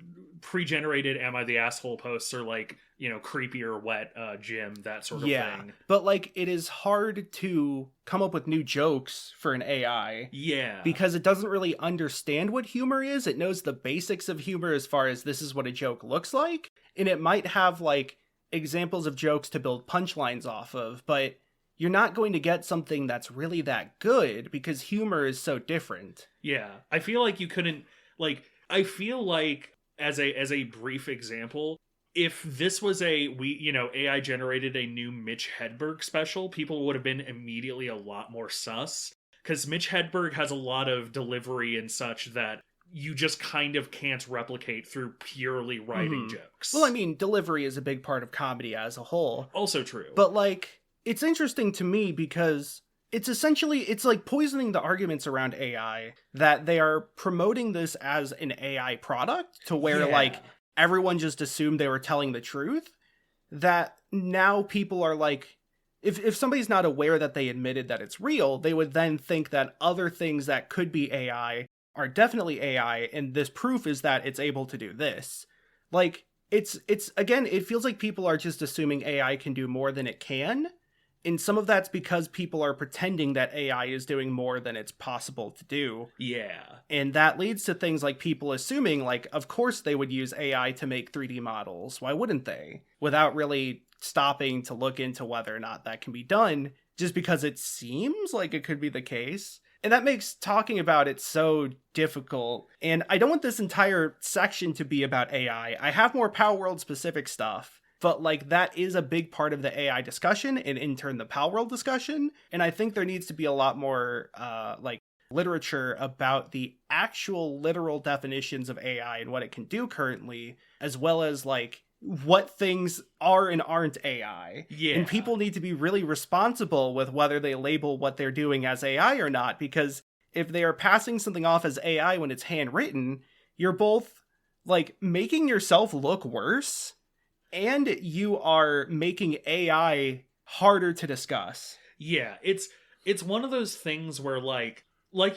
pre-generated am I the asshole posts or like, you know, creepy or wet Jim, that sort of thing. But like it is hard to come up with new jokes for an AI. Yeah. Because it doesn't really understand what humor is. It knows the basics of humor as far as this is what a joke looks like. And it might have like examples of jokes to build punchlines off of, but you're not going to get something that's really that good because humor is so different. Yeah. I feel like you couldn't, like, I feel like as a brief example, if this was AI generated a new Mitch Hedberg special, people would have been immediately a lot more sus. Because Mitch Hedberg has a lot of delivery and such that you just kind of can't replicate through purely writing jokes. Well, I mean, delivery is a big part of comedy as a whole. Also true. But, like, it's interesting to me because it's essentially, it's like poisoning the arguments around AI that they are promoting this as an AI product to where, like, everyone just assumed they were telling the truth. That now people are like, if somebody's not aware that they admitted that it's real, they would then think that other things that could be AI are definitely AI, and this proof is that it's able to do this. Like, it's again, it feels like people are just assuming AI can do more than it can, and some of that's because people are pretending that AI is doing more than it's possible to do. Yeah. And that leads to things like people assuming, like, of course they would use AI to make 3D models. Why wouldn't they? Without really stopping to look into whether or not that can be done, just because it seems like it could be the case. And that makes talking about it so difficult. And I don't want this entire section to be about AI. I have more Palworld specific stuff, but like that is a big part of the AI discussion and in turn the Palworld discussion. And I think there needs to be a lot more like literature about the actual literal definitions of AI and what it can do currently, as well as like what things are and aren't AI. Yeah. And people need to be really responsible with whether they label what they're doing as AI or not, because if they are passing something off as AI when it's handwritten, you're both like making yourself look worse and you are making AI harder to discuss. Yeah, it's one of those things where like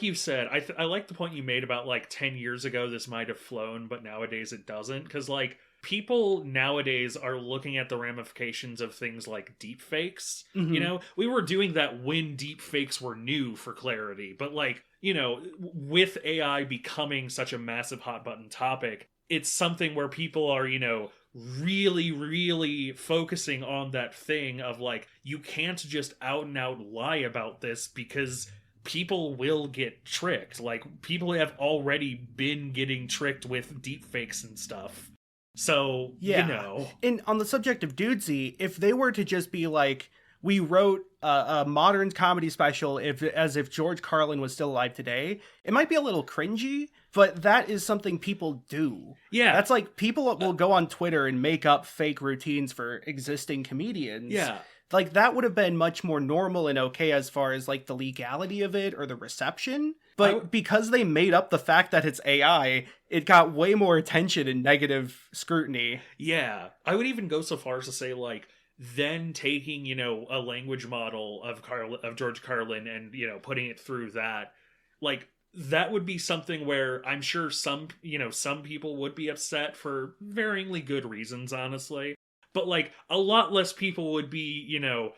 you said, I like the point you made about like 10 years ago this might have flown, but nowadays it doesn't, because like people nowadays are looking at the ramifications of things like deepfakes. Mm-hmm. You know, we were doing that when deepfakes were new, for clarity, but like, you know, with AI becoming such a massive hot button topic, it's something where people are, you know, really, really focusing on that thing of like, you can't just out and out lie about this because people will get tricked. Like, people have already been getting tricked with deepfakes and stuff. So, yeah. You know. And on the subject of Dudesy, if they were to just be like, we wrote a modern comedy special as if George Carlin was still alive today, it might be a little cringy, but that is something people do. Yeah. That's like, people will go on Twitter and make up fake routines for existing comedians. Yeah. Like, that would have been much more normal and okay as far as, like, the legality of it or the reception. But because they made up the fact that it's AI, it got way more attention and negative scrutiny. Yeah. I would even go so far as to say, like, then taking, you know, a language model of George Carlin and, you know, putting it through that, like, that would be something where I'm sure some people would be upset for varyingly good reasons, honestly. But, like, a lot less people would be, you know,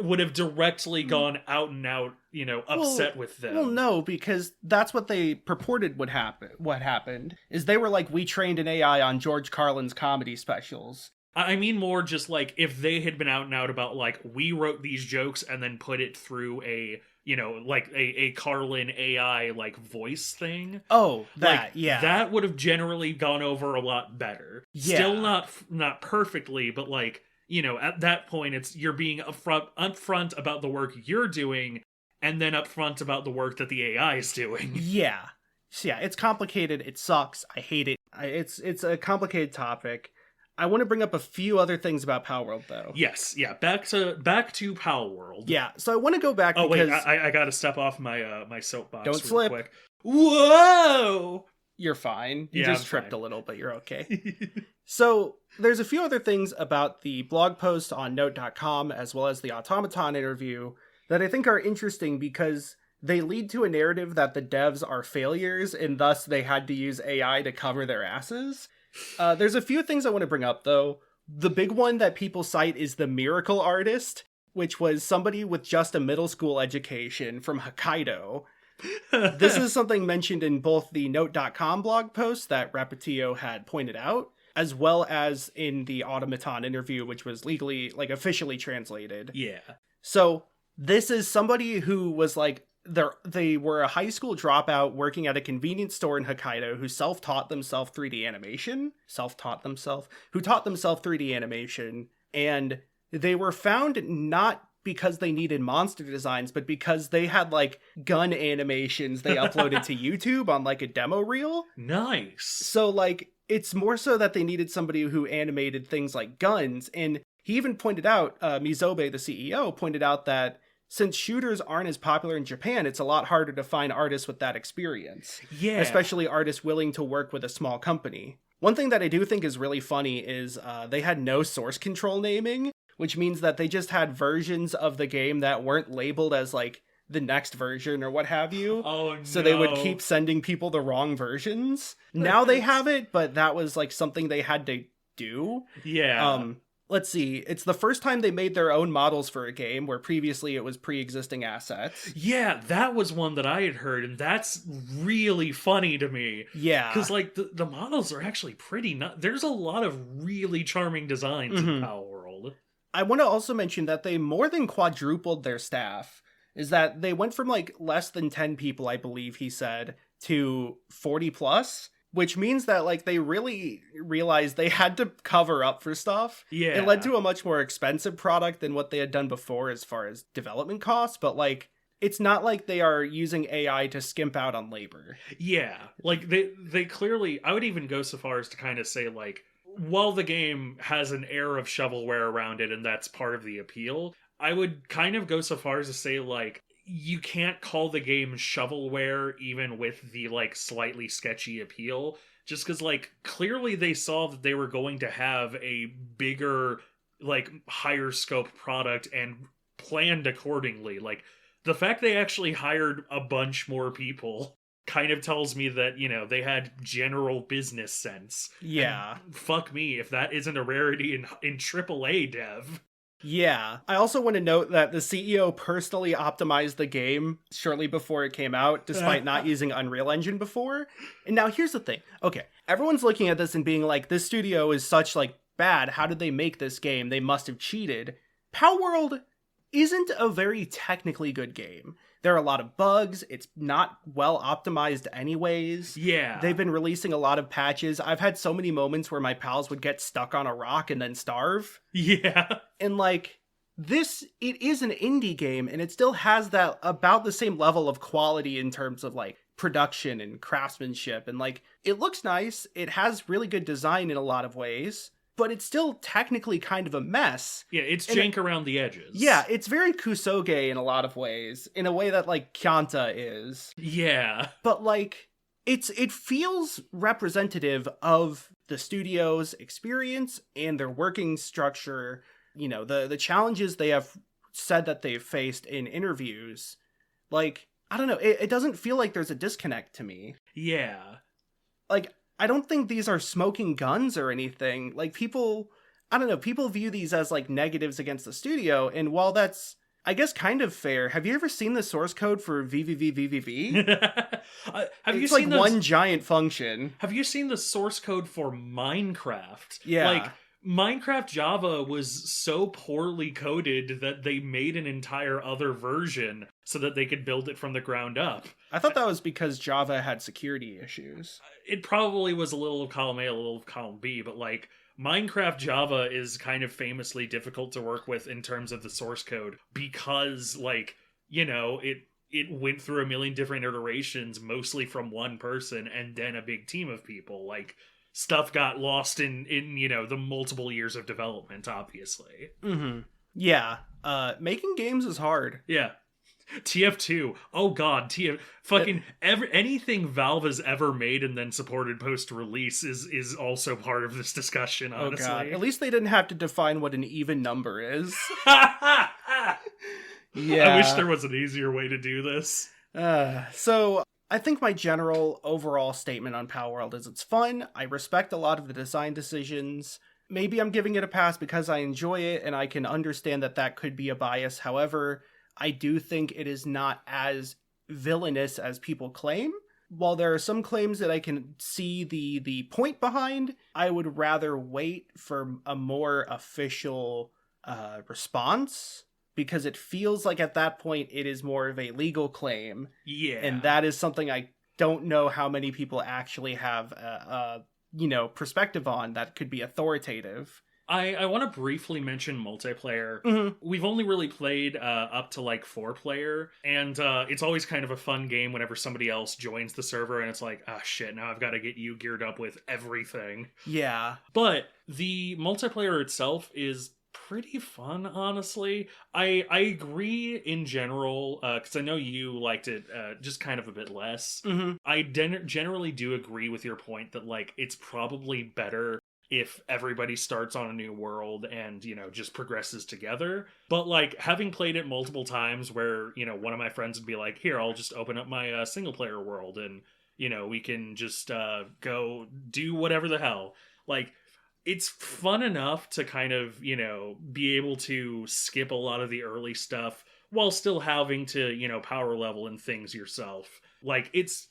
would have directly gone out and out, you know, upset with them. Well, no, because that's what they purported would happen. What happened is they were like, we trained an AI on George Carlin's comedy specials. I mean more just, like, if they had been out and out about, like, we wrote these jokes and then put it through a, you know, like, a Carlin AI, like, voice thing. Oh, that, like, yeah. That would have generally gone over a lot better. Yeah. Still not perfectly, but, like, at that point, you're being upfront about the work you're doing, and then upfront about the work that the AI is doing. Yeah. So yeah, it's complicated. It sucks. I hate it. It's a complicated topic. I want to bring up a few other things about Palworld, though. Yes, yeah. Back to Palworld. Yeah, so I want to go back. Oh because... wait, I got to step off my soapbox. Don't slip. Quick. Whoa! You're fine. You Yeah, just I'm tripped fine. a little, but you're okay. So there's a few other things about the blog post on Note.com as well as the Automaton interview that I think are interesting because they lead to a narrative that the devs are failures and thus they had to use AI to cover their asses. There's a few things I want to bring up, though. The big one that people cite is the miracle artist, which was somebody with just a middle school education from Hokkaido. This is something mentioned in both the Note.com blog post that Rapatio had pointed out, as well as in the Automaton interview, which was officially translated. Yeah. So this is somebody who was they were a high school dropout working at a convenience store in Hokkaido who taught themselves 3D animation, and they were found not because they needed monster designs, but because they had gun animations they uploaded to YouTube on a demo reel. Nice. So it's more so that they needed somebody who animated things like guns, and he even pointed out, Mizobe, the CEO, pointed out that since shooters aren't as popular in Japan, it's a lot harder to find artists with that experience. Yeah. Especially artists willing to work with a small company. One thing that I do think is really funny is they had no source control naming, which means that they just had versions of the game that weren't labeled as the next version or what have you. Oh, no. So they would keep sending people the wrong versions. Now they have it, but that was something they had to do. Yeah. Let's see. It's the first time they made their own models for a game, where previously it was pre-existing assets. Yeah, that was one that I had heard, and that's really funny to me. Yeah. Because, the models are actually pretty there's a lot of really charming designs in Palworld. I want to also mention that they more than quadrupled their staff. Is that they went from, less than 10 people, I believe he said, to 40 plus. Which means that, they really realized they had to cover up for stuff. Yeah. It led to a much more expensive product than what they had done before as far as development costs, but, it's not like they are using AI to skimp out on labor. Yeah. They clearly... I would even go so far as to kind of say, while the game has an air of shovelware around it, and that's part of the appeal, I would kind of go so far as to say, you can't call the game shovelware even with the slightly sketchy appeal, just because clearly they saw that they were going to have a bigger higher scope product and planned accordingly. The fact they actually hired a bunch more people kind of tells me that, they had general business sense. Yeah. And fuck me if that isn't a rarity in AAA dev. Yeah. I also want to note that the CEO personally optimized the game shortly before it came out, despite not using Unreal Engine before. And now here's the thing. Okay, everyone's looking at this and being this studio is such bad. How did they make this game? They must have cheated. Palworld isn't a very technically good game. There are a lot of bugs. It's not well optimized anyways. Yeah. They've been releasing a lot of patches. I've had so many moments where my pals would get stuck on a rock and then starve. Yeah. And it is an indie game, and it still has that about the same level of quality in terms of production and craftsmanship. And it looks nice. It has really good design in a lot of ways. But it's still technically kind of a mess. Yeah, it's jank around the edges. Yeah, it's very Kusoge in a lot of ways, in a way that Kyanta is. Yeah. But it feels representative of the studio's experience and their working structure. The challenges they have said that they've faced in interviews. I don't know, it doesn't feel like there's a disconnect to me. Yeah. I don't think these are smoking guns or anything. People view these as negatives against the studio, and while that's, I guess, kind of fair, have you ever seen the source code for VVVVVV? It's seen one giant function. Have you seen the source code for Minecraft? Yeah. Minecraft Java was so poorly coded that they made an entire other version so that they could build it from the ground up. I thought that was because Java had security issues. It probably was a little of column A, a little of column B, but Minecraft Java is kind of famously difficult to work with in terms of the source code because, like, you know, it went through a million different iterations, mostly from one person and then a big team of people. Like, stuff got lost in you know, the multiple years of development, obviously. Mm-hmm. Yeah. Making games is hard. Yeah. TF2. Oh god, anything Valve has ever made and then supported post-release is also part of this discussion, honestly. Oh god. At least they didn't have to define what an even number is. Yeah. I wish there was an easier way to do this. So I think my general overall statement on Palworld is it's fun. I respect a lot of the design decisions. Maybe I'm giving it a pass because I enjoy it and I can understand that could be a bias. However, I do think it is not as villainous as people claim. While there are some claims that I can see the point behind, I would rather wait for a more official response, because it feels like at that point it is more of a legal claim. Yeah. And that is something I don't know how many people actually have perspective on that could be authoritative. I want to briefly mention multiplayer. Mm-hmm. We've only really played up to like 4-player, and it's always kind of a fun game whenever somebody else joins the server and it's like, ah, shit, now I've got to get you geared up with everything. Yeah. But the multiplayer itself is pretty fun, honestly. I agree in general, because I know you liked it just kind of a bit less. Mm-hmm. I generally do agree with your point that, like, it's probably better if everybody starts on a new world and, you know, just progresses together. But, like, having played it multiple times where, you know, one of my friends would be like, here, I'll just open up my single-player world and, you know, we can just go do whatever the hell. Like, it's fun enough to kind of, you know, be able to skip a lot of the early stuff while still having to, you know, power level and things yourself. Like, it's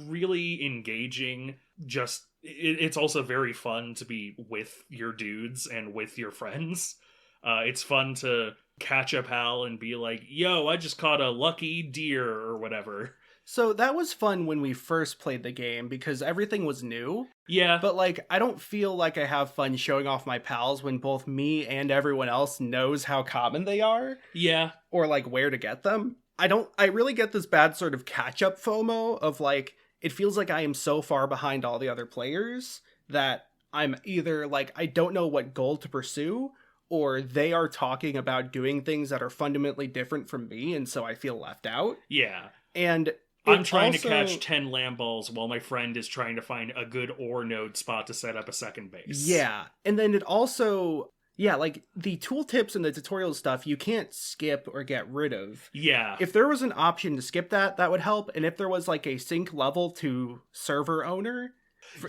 really engaging. Just it's also very fun to be with your dudes and with your friends. It's fun to catch a pal and be like, yo, I just caught a lucky deer or whatever. So that was fun when we first played the game because everything was new. Yeah. But, like, I don't feel like I have fun showing off my pals when both me and everyone else knows how common they are. Yeah. Or, like, where to get them. I really get this bad sort of catch-up FOMO of, like, it feels like I am so far behind all the other players that I'm either, like, I don't know what goal to pursue, or they are talking about doing things that are fundamentally different from me, and so I feel left out. Yeah. And I'm trying to catch 10 lamb balls while my friend is trying to find a good ore node spot to set up a second base. Yeah. And then it also, yeah, like the tooltips and the tutorial stuff, you can't skip or get rid of. Yeah. If there was an option to skip that would help. And if there was like a sync level to server owner,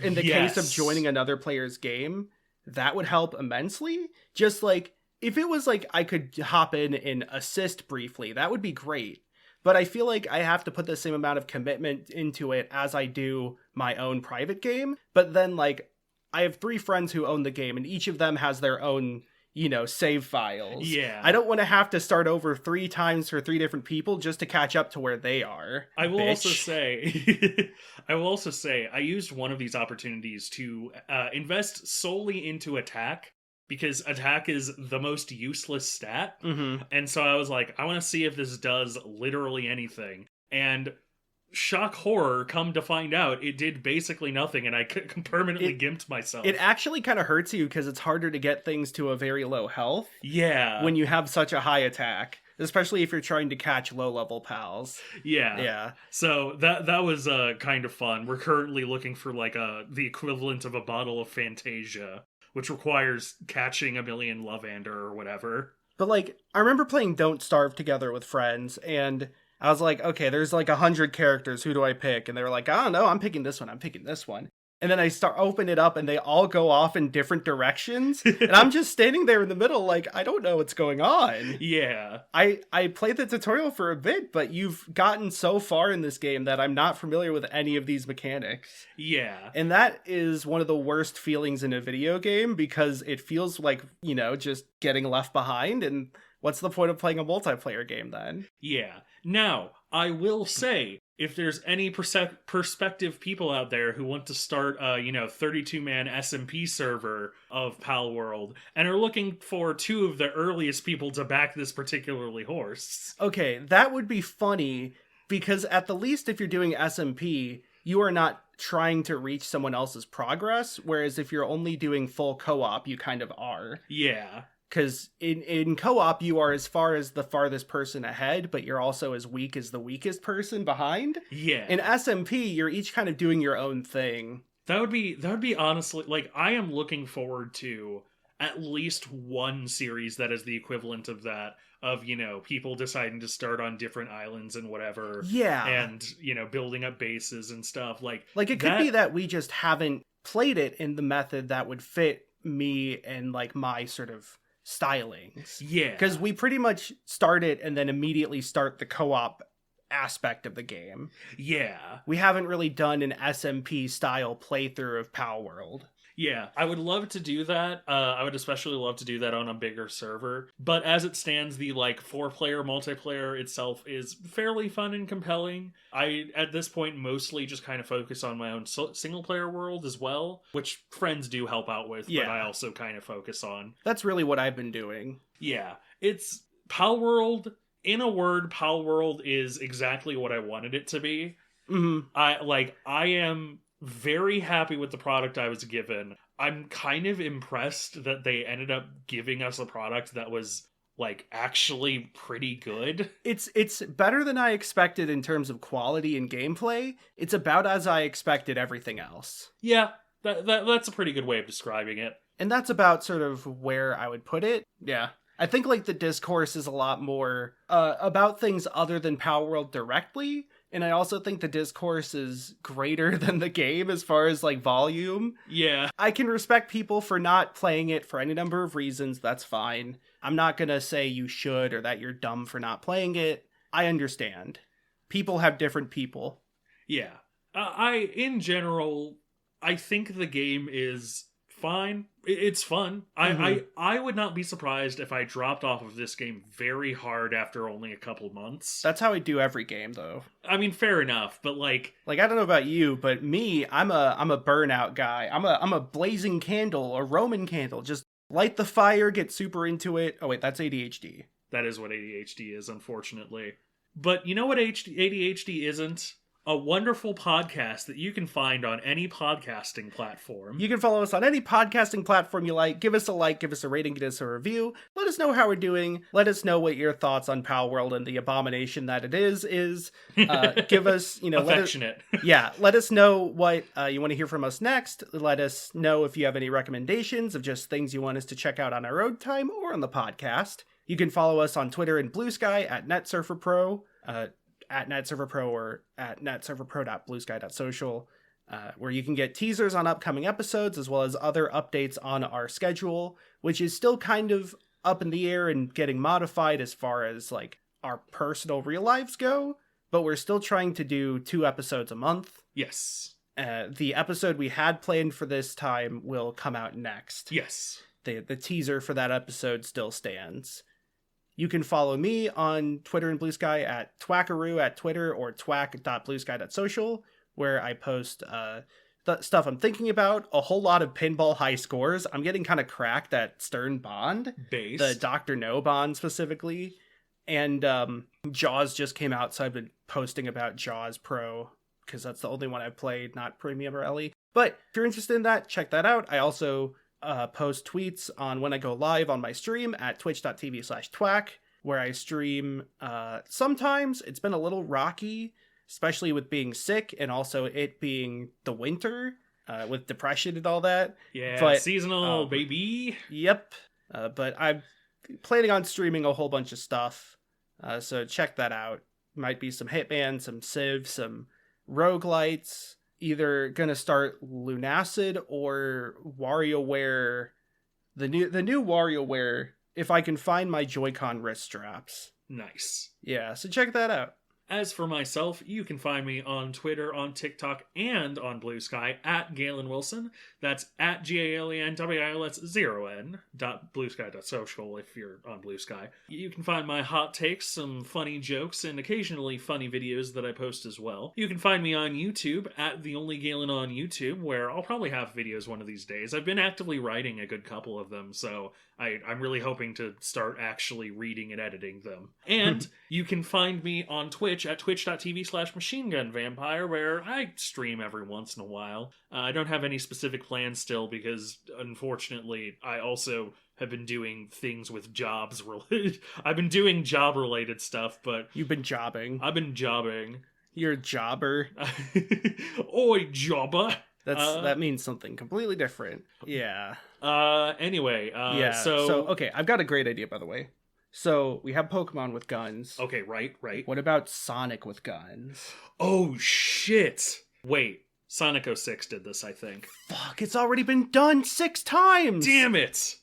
in the case of joining another player's game, that would help immensely. Just like, if it was like I could hop in and assist briefly, that would be great. But I feel like I have to put the same amount of commitment into it as I do my own private game. But then, like, I have 3 friends who own the game, and each of them has their own, you know, save files. Yeah. I don't want to have to start over 3 times for 3 different people just to catch up to where they are. I will also say, I used one of these opportunities to invest solely into attack, because attack is the most useless stat. Mm-hmm. And so I was like, I want to see if this does literally anything. And shock horror, come to find out, it did basically nothing, and I permanently gimped myself. It actually kind of hurts you because it's harder to get things to a very low health. Yeah. When you have such a high attack. Especially if you're trying to catch low-level pals. Yeah. Yeah. So that was kind of fun. We're currently looking for like the equivalent of a bottle of Fantasia, which requires catching a million Lavander or whatever. But, like, I remember playing Don't Starve together with friends, and I was like, okay, there's like 100 characters, who do I pick? And they were like, I don't know, I'm picking this one. And then I open it up, and they all go off in different directions, and I'm just standing there in the middle like, I don't know what's going on. Yeah. I played the tutorial for a bit, but you've gotten so far in this game that I'm not familiar with any of these mechanics. Yeah. And that is one of the worst feelings in a video game, because it feels like, you know, just getting left behind, and what's the point of playing a multiplayer game then? Yeah. Now, I will say, if there's any perspective people out there who want to start a 32-man SMP server of Palworld and are looking for two of the earliest people to back this particularly horse. Okay, that would be funny, because at the least if you're doing SMP, you are not trying to reach someone else's progress, whereas if you're only doing full co-op, you kind of are. Yeah. Because in co-op, you are as far as the farthest person ahead, but you're also as weak as the weakest person behind. Yeah. In SMP, you're each kind of doing your own thing. That would be honestly, like, I am looking forward to at least one series that is the equivalent of that, of, people deciding to start on different islands and whatever. Yeah. And, building up bases and stuff. Like it could be that we just haven't played it in the method that would fit me and, like, my sort of stylings. Yeah. Because we pretty much start it and then immediately start the co-op aspect of the game. Yeah. We haven't really done an SMP style playthrough of Palworld. Yeah, I would love to do that. I would especially love to do that on a bigger server. But as it stands, the 4-player multiplayer itself is fairly fun and compelling. I, at this point, mostly just kind of focus on my own single-player world as well, which friends do help out with, but I also kind of focus on. That's really what I've been doing. Yeah, it's Palworld. In a word, Palworld is exactly what I wanted it to be. Mm-hmm. I am very happy with the product I was given. I'm kind of impressed that they ended up giving us a product that was actually pretty good. It's better than I expected in terms of quality and gameplay. It's about as I expected everything else. Yeah, that's a pretty good way of describing it. And that's about sort of where I would put it. Yeah. I think the discourse is a lot more about things other than Palworld directly. And I also think the discourse is greater than the game as far as volume. Yeah. I can respect people for not playing it for any number of reasons. That's fine. I'm not going to say you should or that you're dumb for not playing it. I understand. People have different people. Yeah. In general, I think the game is fine. It's fun. Mm-hmm. I would not be surprised if I dropped off of this game very hard after only a couple months. That's how I do every game, though. I mean, fair enough, but I don't know about you, but me, I'm a burnout guy. I'm a blazing candle, a Roman candle. Just light the fire, get super into it. Oh wait, that's ADHD. That is what ADHD is, unfortunately. But you know what ADHD isn't? A wonderful podcast that you can find on any podcasting platform. You can follow us on any podcasting platform you like. Give us a like, give us a rating, give us a review. Let us know how we're doing. Let us know what your thoughts on Palworld and the abomination that it is. Give us, affectionate. Let us know what you want to hear from us next. Let us know if you have any recommendations of just things you want us to check out on our road time or on the podcast. You can follow us on Twitter and Blue Sky at NetSurferPro. At NetServerPro or at netserverpro.bluesky.social, where you can get teasers on upcoming episodes as well as other updates on our schedule, which is still kind of up in the air and getting modified as far as our personal real lives go, but we're still trying to do 2 episodes a month. Yes. The episode we had planned for this time will come out next. Yes. The teaser for that episode still stands. You can follow me on Twitter and Blue Sky at Twackaroo at Twitter or twack.bluesky.social, where I post stuff I'm thinking about, a whole lot of pinball high scores. I'm getting kind of cracked at Stern Bond, Based. the Dr. No Bond specifically, and Jaws just came out, so I've been posting about Jaws Pro, because that's the only one I've played, not Premium or LE. But if you're interested in that, check that out. I also post tweets on when I go live on my stream at twitch.tv/twack, where I stream sometimes. It's been a little rocky, especially with being sick and also it being the winter with depression and all that. Yeah, but, seasonal, baby. Yep. But I'm planning on streaming a whole bunch of stuff, so check that out. Might be some Hitman, some Civ, some roguelites. Either gonna start Lunacid or WarioWare, the new WarioWare, if I can find my Joy-Con wrist straps. Nice. Yeah, so check that out. As for myself, you can find me on Twitter, on TikTok, and on Blue Sky at Galen Wilson. That's at GALENWILS0n.bluesky.social if you're on Blue Sky. You can find my hot takes, some funny jokes, and occasionally funny videos that I post as well. You can find me on YouTube at The Only Galen on YouTube, where I'll probably have videos one of these days. I've been actively writing a good couple of them, so I'm really hoping to start actually reading and editing them. And you can find me on Twitch at twitch.tv/machinegunvampire, where I stream every once in a while. I don't have any specific plans still because, unfortunately, I also have been doing things with jobs related. I've been doing job related stuff, but You've been jobbing. I've been jobbing. You're a jobber. Oi, jobber. That means something completely different. Yeah. Anyway, Yeah. so okay, I've got a great idea, by the way. So we have Pokemon with guns. okay, right. What about Sonic with guns? Oh shit! Wait, Sonic 06 did this, I think. Fuck, it's already been done 6 times! Damn it!